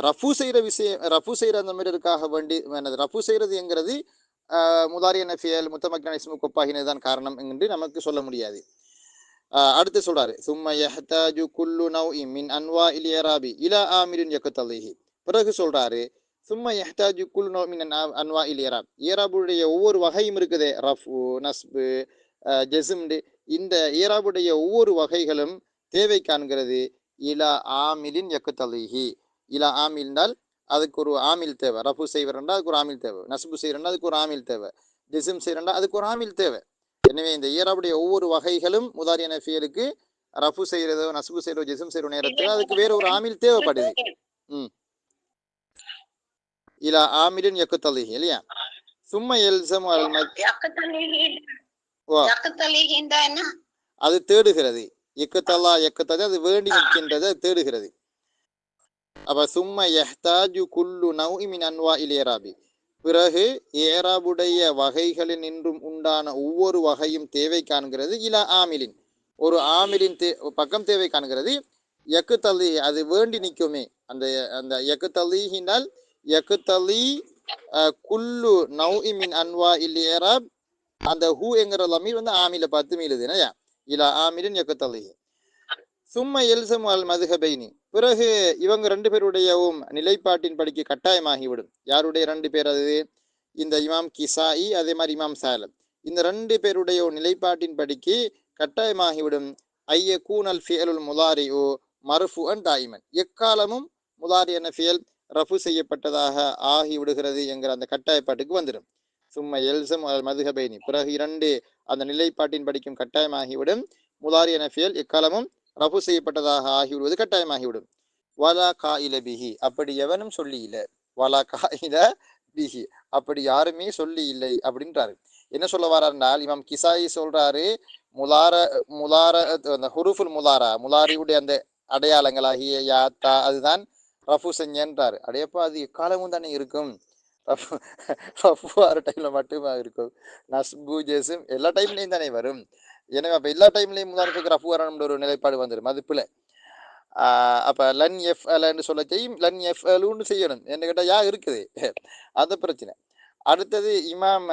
ரஃபு செய்கிற விஷயம், ரஃபு செய்கிற அந்த மாதிரிக்காக வேண்டி ரஃபு செய்கிறது என்கிறது முதாரியன ஃபியல் முத்தமக்கினான இஸ்முக்கு ஒப்பாகினது தான் காரணம் என்று நமக்கு சொல்ல முடியாது. அடுத்து சொல்றாரு சும்ம யஹ்தாஜு குல்லு நௌஇ மின் அன்வாஇல் இராபி இலா ஆமிரின் யக்தலிஹி. பிறகு சொல்றாரு சும்ம யஹ்தாஜு குல்லு நௌஇ மின் அன்வாஇல் இராப், இராபுடைய ஒவ்வொரு வகையும் இருக்குதே, ரஃபு நஸ்பு ஜஸ்ம்டு, இந்த இராபுடைய ஒவ்வொரு வகைகளும் தேவை காண்கிறது இலா ஆமிலின் யக்தலிஹி. இலா ஆமில்னால் அதுக்கு ஒரு ஆமில் தேவை, ரஃபு செய்வரண்டா அதுக்கு ஒரு ஆமில் தேவை, நஸ்பு செய்யறண்டா அதுக்கு ஒரு ஆமில் தேவை, ஜிஸ்ம் செய்யறண்டா அதுக்கு ஒரு ஆமில் தேவை. எனவே இந்த ஈராபுடைய ஒவ்வொரு வகைகளும் முதாரியான ஃபியலுக்கு ரஃபு செய்யறதோ நஸ்பு செய்யறதோ ஜிஸ்ம் செய்யற நேரத்தில் அதுக்கு வேற ஒரு ஆமில் தேவைப்படுது. இலா ஆமிலின் யக்தலிஹி இல்லையா. சும்ம யல்ஸமு அல் அது தேடுகிறது, யக்தலா அது வேண்டி நிற்கின்றது, அது தேடுகிறது. அப்ப சும்ம யஹ்தாஜு குல்லு நௌஇ மின் அன்வாஇல் இராபி, பிறகு ஏராபுடைய வகைகளில் நின்றும் உண்டான ஒவ்வொரு வகையும் தேவை காண்கிறது இலா ஆமிலின், ஒரு ஆமிலின் பக்கம் தேவை காண்கிறது. யக்குத்தலி அது வேண்டி நிற்குமே, அந்த அந்த யக்குத்தலினால் யக்குத்தலி குல்லு நௌஇ மின் அன்வாஇல் இராப், அந்த ஹூ என்கிற லமீர் வந்து ஆமில பார்த்து மீளுது இல்லையா. இலா ஆமிலின் யக்குத்தலி. சும்ம எல்சம் அல் மதுஹபைனி, பிறகு இவங்க ரெண்டு பேருடையவும் நிலைப்பாட்டின் படிக்க கட்டாயமாகிவிடும். யாருடைய ரெண்டு பேர்? அது இந்த இமாம் கிசாயி அதே மாதிரி இமாம் சாலம், இந்த ரெண்டு பேருடைய நிலைப்பாட்டின் படிக்கு கட்டாயமாகிவிடும். ஐய கூனல் ஃபியலுல் முதாரிஉ மர்ஃபுஅன் தாயிமன், எக்காலமும் முதாரியன ஃபியல் ரஃபு செய்யப்பட்டதாக ஆகிவிடுகிறது என்கிற அந்த கட்டாயப்பாட்டுக்கு வந்துடும். சும்ம எல்சம் அல் மதுஹபைனி, பிறகு இரண்டு அந்த நிலைப்பாட்டின் படிக்கும் கட்டாயமாகிவிடும். முதாரியன ஃபியல் எக்காலமும் ரஃபு செய்யப்பட்டதாக ஆகிவிடுவது கட்டாயமாகிவிடும். வலா காயில பிஹி, அப்படி எவனும் சொல்லி இல்லை. வலா காயில பிஹி, அப்படி யாருமே சொல்லி இல்லை அப்படின்றாரு. என்ன சொல்ல வர்றாருனால் இமாம் கிசாயி சொல்றாரு முலார அந்த ஹுருஃபுல் முலாரியுடைய அந்த அடையாளங்களாகிய யாத்தா அதுதான் ரஃபு செஞ்சேன்றாரு. அடையப்பா அது எக்காலமும் தானே இருக்கும். ரஃபு ரஃபு வர டைம்ல மட்டுமா இருக்கும். நஸ்பு ஜெஸ்ம் எல்லா டைம்லயும் தானே வரும். எனவே அப்ப எல்லா டைம்லயும் முதாரிஃபுக்கு ரஃபு வரணும்ன்ற ஒரு நிலைப்பாடு வந்துரும். அது பிழை. அப்ப லன் எஃப் அலன்னு சொல்ல செய்யும் லன் எஃப் அலுன்னு செய்யணும். என்ன கேட்டா யா இருக்குது. அது பிரச்சனை. அடுத்தது இமாம்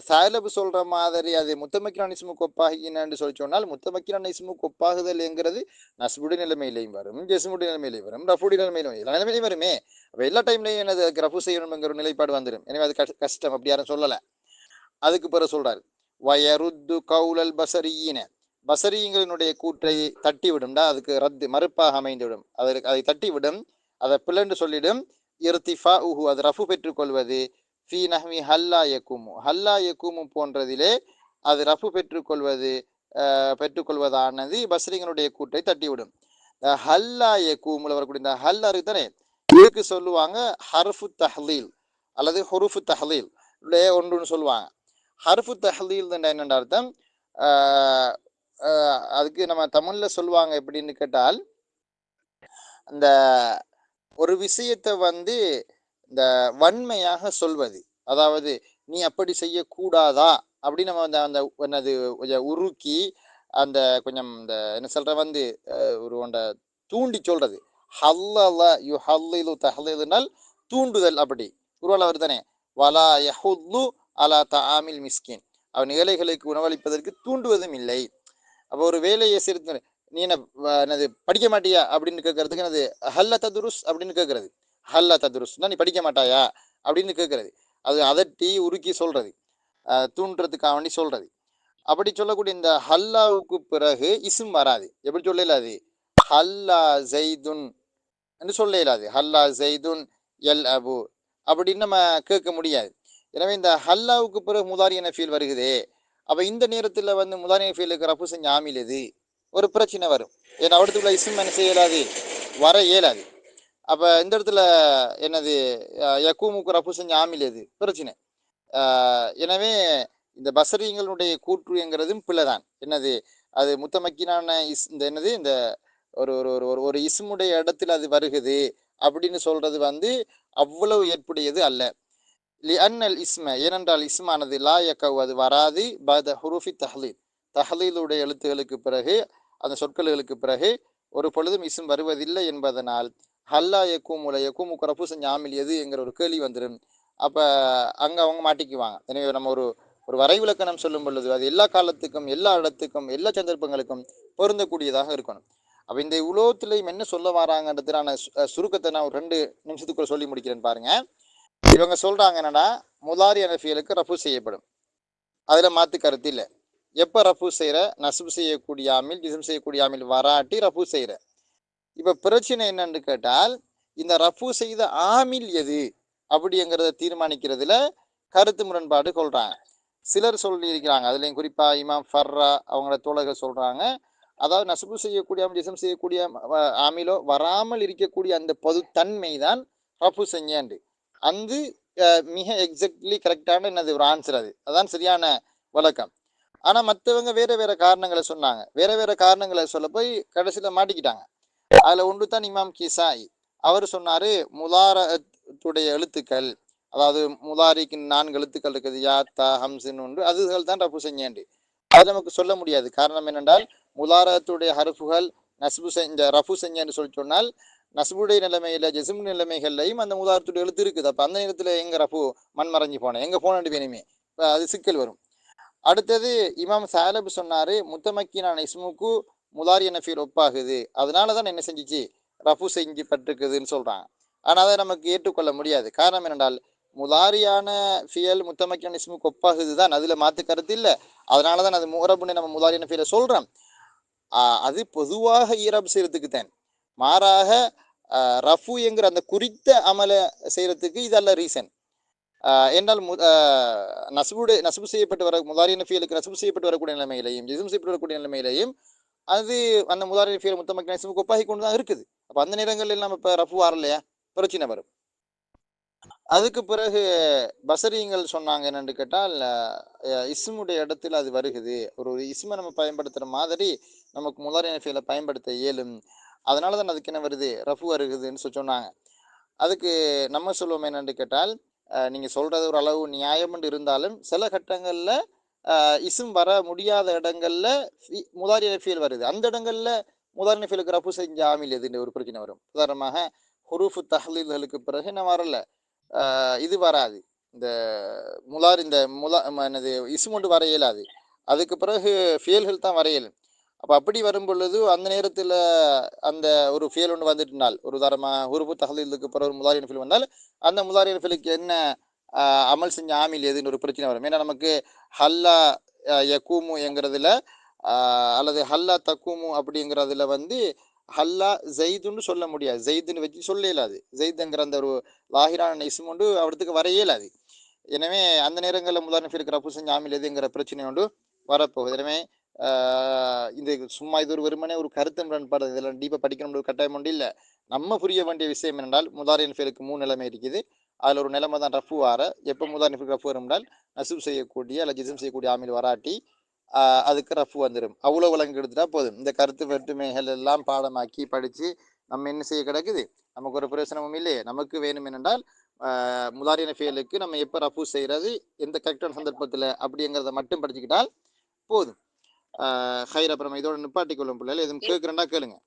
சாலபு சொல்ற மாதிரி அது முத்தமக்கிரான் இஸ்முக்கு ஒப்பாகினு சொல்லி சொன்னால் முத்தமக்கிரான் இஸ்முக்கு ஒப்பாகுதல் என்கிறது நஸ்புடி நிலைமையிலையும் வரும், ஜெஸ்முடி நிலைமையிலையும் வரும், ரஃபுடி நிலைமையிலும் எல்லா நிலைமையிலையும் வருமே. அப்ப எல்லா டைம்லையும் எனது ரஃபு செய்யணும்ங்கிற ஒரு நிலைப்பாடு வந்துடும். எனவே அது கஷ்டம், அப்படி யாரும் சொல்லல. அதுக்கு பிறகு சொல்றாரு வயருத்து கவுலல் பசரியின, பசரியிங்களினுடைய கூற்றை தட்டிவிடும்டா, அதுக்கு ரத்து மறுப்பாக அமைந்துவிடும். அதற்கு அதை தட்டிவிடும், அதை பிளண்டு சொல்லிடும். இர்திஃபா உஹு அது ரஃபு பெற்றுக்கொள்வது ஃபி நஹ்வி ஹல்லா யக்குமு ஹல்லா யக்குமு போன்றதிலே அது ரஃபு பெற்றுக்கொள்வதானது பஸ்ரிங்களுடைய கூற்றை தட்டிவிடும். ஹல்லா யக்குமுல வரக்கூடிய இந்த ஹல் தானே, இதுக்கு சொல்லுவாங்க ஹர்ஃபு தஹ்லீல் அல்லது ஹுருஃபு தஹ்லீல் ஒன்றுன்னு சொல்லுவாங்க. ஹர்ஃபு தஹ்லீல் என்னென்ற அர்த்தம், அதுக்கு நம்ம தமிழ்ல சொல்லுவாங்க எப்படின்னு கேட்டால், இந்த ஒரு விஷயத்தை இந்த வன்மையாக சொல்வது, அதாவது நீ அப்படி செய்யக்கூடாதா அப்படின்னு நம்ம அந்த என்னது உருக்கி அந்த கொஞ்சம் இந்த என்ன சொல்ற ஒரு தூண்டி சொல்றது. ஹல்லல யு ஹல்லிலு தஹ்லீலுனால் தூண்டுதல். அப்படி குர்ஆன்ல வருதானே, வலா யஹுல்லு அலா தஆமில் மிஸ்கின், அவன் ஏழைகளுக்கு உணவளிப்பதற்கு தூண்டுவதும் இல்லை. அப்போ ஒரு வேலையை சிறுத்து நீ என்னது படிக்க மாட்டியா அப்படின்னு கேட்கறதுக்கு என்னது ஹல்ல ததுருஸ் அப்படின்னு கேட்கறது. ஹல்ல ததுருஸ்னா நீ படிக்க மாட்டாயா அப்படின்னு கேட்கறது. அது அதட்டி உருக்கி சொல்றது, தூண்டுறதுக்காக வேண்டி சொல்றது. அப்படி சொல்லக்கூடிய இந்த ஹல்லாவுக்கு பிறகு இஸ்ம் வராது. எப்படி சொல்ல இயலாது, ஹல்லா ஜெய்துன் என்று சொல்ல இயலாது. ஹல்லா ஜெய்துன் எல் அபு அப்படின்னு நம்ம கேட்க முடியாது. எனவே இந்த ஹல்லாவுக்கு பிறகு முதாரியன ஃபீல் வருகுதே, அப்ப இந்த நேரத்துல முதாரியன ஃபீலுக்கு ரஃபு செஞ்ச ஆமில் எது, ஒரு பிரச்சனை வரும். ஏன்னா அவடத்துக்குள்ள இஸ்ம் என்ன செய்ய இயலாது, வர இயலாது. அப்ப இந்த இடத்துல என்னது யக்கூமுக்கு ரஃபு செஞ்ச ஆமில் எது, பிரச்சனை. எனவே இந்த பசரிங்களுடைய கூற்றுங்கிறதும் பிள்ளைதான். என்னது அது முத்தமக்கினான இந்த என்னது இந்த ஒரு ஒரு ஒரு ஒரு இஸ்முடைய இடத்துல அது வருகுது அப்படின்னு சொல்றது அவ்வளவு ஏற்புடையது அல்ல. லிஅன்னல் இஸ்ம ஏனென்றால் இஸ்மானது லா யக்கவ் அது வராது பத ஹுருஃபி தஹ்லீல், தஹ்லீலுடைய எழுத்துகளுக்கு பிறகு, அந்த சொற்களுக்கு பிறகு ஒரு பொழுதும் இஸ்ம் வருவதில்லை என்பதனால் ஹல்லா யக்கூமுல யக்கூமுக்கு ரஃபு செஞ்ச ஆமில் எது என்கிற ஒரு கேள்வி வந்துடும். அப்ப அங்க அவங்க மாட்டிக்குவாங்க. எனவே நம்ம ஒரு ஒரு வரைவிலக்கணம் சொல்லும் பொழுது அது எல்லா காலத்துக்கும் எல்லா இடத்துக்கும் எல்லா சந்தர்ப்பங்களுக்கும் பொருந்தக்கூடியதாக இருக்கணும். அப்ப இந்த உலோகத்திலையும் என்ன சொல்ல வராங்கன்றதுக்கான சுருக்கத்தை நான் ஒரு 2 நிமிஷத்துக்குள்ள சொல்லி முடிக்கிறேன் பாருங்க. இவங்க சொல்றாங்க என்னன்னா, முதாரி அனஃபியலுக்கு ரஃபு செய்யப்படும், அதுல மாத்து கருத்து இல்லை. எப்ப ரஃபு செய்யற, நஸ்பு செய்யக்கூடிய ஆமில் ஜிஸ்ம் செய்யக்கூடிய ஆமில் வராட்டி ரஃபு செய்யற. இப்ப பிரச்சனை என்னன்னு கேட்டால், இந்த ரஃபு செய்த ஆமில் எது அப்படிங்கிறத தீர்மானிக்கிறதுல கருத்து முரண்பாடு கொள்றாங்க. சிலர் சொல்லி இருக்கிறாங்க, அதுலயும் குறிப்பா இமாம் ஃபர்ரா அவங்களோட தோழர்கள் சொல்றாங்க, அதாவது நசுபு செய்யக்கூடிய ஜிஸ்ம் செய்யக்கூடிய ஆமிலோ வராமல் இருக்கக்கூடிய அந்த பொது தன்மை தான் ரஃபு செஞ்சேன். அந்த மிக எக்ஸாக்ட்லி கரெக்டான என்னது ஒரு ஆன்சர், அதான் சரியான விளக்கம். ஆனா மற்றவங்க வேற வேற காரணங்களை சொன்னாங்க. வேற வேற காரணங்களை சொல்ல போய் கடைசியில மாட்டிக்கிட்டாங்க. அதுல ஒன்று தான் இமாம் கிசாய். அவர் சொன்னாரு முதாரத்துடைய எழுத்துக்கள், அதாவது முதாரிக்கு 4 எழுத்துக்கள் இருக்குது, யா தா ஹம்சின் ஒன்று, அதுகள் தான் ரஃபு செஞ்சேன். அது நமக்கு சொல்ல முடியாது. காரணம் என்னென்றால் முதாரத்துடைய ஹருஃபுகள் நஸ்பு செஞ்ச ரஃபு செஞ்சேன்னு சொல்லி சொன்னால் நஸ்புடைய நிலைமையில ஜெஸ்ம் நிலைமைகள்லையும் அந்த முதாரத்துடைய எழுத்து இருக்குது. அப்ப அந்த நேரத்துல எங்க ரஃபு மண்மறைஞ்சு போனேன், எங்க போனது வேணுமே, அது சிக்கல் வரும். அடுத்தது இமாம் சாலப் சொன்னாரு, முத்தமக்கினான இஸ்முக்கு முதாரி நஃபீல் ஒப்பாகுது, அதனாலதான் என்ன செஞ்சிச்சு ரஃபு செஞ்சு பட்டிருக்குதுன்னு சொல்றாங்க. ஆனா அதை நமக்கு ஏற்றுக்கொள்ள முடியாது. காரணம் என்னென்றால் முதாரியான ஃபியல் முத்தமக்கினான இஸ்முக்கு ஒப்பாகுது தான், அதுல மாத்து கருத்து இல்லை. அதனாலதான் அது முரபுன்னு நம்ம முதாரி நஃபீல சொல்றோம். அது பொதுவாக ஈரப் செய்யறதுக்கு தான். மாறாக ரஃபு என்கிற அந்த குறித்த அமல செய்யறதுக்கு இதல்ல ரீசன். என்றால் நசுபு செய்யப்பட்டு வர முதாரி நஃபியலுக்கு நசுபு செய்யப்பட்டு வரக்கூடிய நிலைமையிலையும் ஜிஸ்ம் செய்யப்பட்டு வரக்கூடிய நிலைமையிலையும் அது அந்த முதாரி நஃபியல் முத்தமக்கின இஸ்முக்கு ஒப்பாகி கொண்டு தான் இருக்குது. அப்போ அந்த நேரங்களில் நம்ம இப்போ ரஃபு வரலையா, பிரச்சனை வரும். அதுக்கு பிறகு பசரிங்கள் சொன்னாங்க என்னன்னு கேட்டால், இஸ்முடைய இடத்துல அது வருகுது, ஒரு இஸ்மை நம்ம பயன்படுத்துகிற மாதிரி நமக்கு முதாரி நஃபியலை பயன்படுத்த இயலும். அதனால தான் அதுக்கு என்ன வருது, ரஃபு வருகுதுன்னு சொன்னாங்க. அதுக்கு நம்ம சொல்லுவோம் என்னன்னு கேட்டால், நீங்க சொல்றது ஒரு அளவு நியாயம் என்று இருந்தாலும், சில கட்டங்கள்ல இஸ்ம் வர முடியாத இடங்கள்ல முதாரி ஃபியல் வருது. அந்த இடங்கள்ல முதாரி ஃபியலுக்கு ரஃபு செஞ்ச ஆமில் எதுன்னு ஒரு பிரச்சனை வரும். உதாரணமாக ஹுரூஃபு தஹ்லீல்களுக்கு பிறகு என்ன வரல, இது வராது. இந்த என்னது இஸ்ம் ஒன்று வர இயலாது. அதுக்கு பிறகு ஃபியல்கள் தான் வர இயலும். அப்ப அப்படி வரும் பொழுது, அந்த நேரத்துல அந்த ஒரு ஃபியல் ஒண்ணு வந்துட்டுனால், ஒரு உதாரணமா ஹுருஃபு தஹ்லீலுக்கு பிறகு ஒரு முதாரி ஃபியல் வந்தால், அந்த முதாரி ஃபியலுக்கு என்ன அமல் செஞ்ச ஆமில் எதுன்னு ஒரு பிரச்சனை வரும். ஏன்னா நமக்கு ஹல்லா யக்கூமு என்கிறதுல அல்லது ஹல்லா தக்கூமு அப்படிங்கிறதுல வந்து ஹல்லா ஜெயிதுன்னு சொல்ல முடியாது. ஜெயிதுன்னு வச்சு சொல்ல இயலாது. ஜெயிதுங்கிற அந்த ஒரு லாஹிரான இஸ்ம் கொண்டு அவடத்துக்கு வர இயலாது. எனவே அந்த நேரங்களில் முதாரிஃப் இருக்கிற ரஃபு செஞ்ச ஆமில் எதுங்கிற பிரச்சனை கொண்டு வரப்போகுது. எனவே இது சும்மா இது ஒரு வெறுமனே ஒரு கருத்து முரண்பாடு, இதெல்லாம் டீப்பாக படிக்கணும் கட்டாயம் ஒன்று இல்லை. நம்ம புரிய வேண்டிய விஷயம் என்னென்றால், முதாரின் ஃபேலுக்கு 3 நிலைமை இருக்குது. அதில் ஒரு நிலைமை தான் ரஃபு வார. எப்போ முதாரின் ஃபேலுக்கு ரஃபு வரும் என்றால், நசுப் செய்யக்கூடிய அல்ல ஜிஸ்ம் செய்யக்கூடிய ஆமில் வராட்டி அதுக்கு ரஃபு வந்துடும். அவ்வளோ விலங்கு எடுத்துட்டா போதும். இந்த கருத்து வெற்றுமைகள் எல்லாம் பாடமாக்கி படித்து நம்ம என்ன செய்ய கிடக்குது, நமக்கு ஒரு பிரயோசனமும் இல்லையே. நமக்கு வேணும் என்னென்றால், முதாரின ஃபேலுக்கு நம்ம எப்போ ரஃபு செய்கிறது, எந்த கரெக்டான சந்தர்ப்பத்தில் அப்படிங்கிறத மட்டும் படிச்சுக்கிட்டால் போதும். ஹைர், அப்புறம் இதோட நிப்பாட்டி கொள்ளும் பிள்ளைகள் எதுவும் கேட்குறேன்டா கேளுங்க.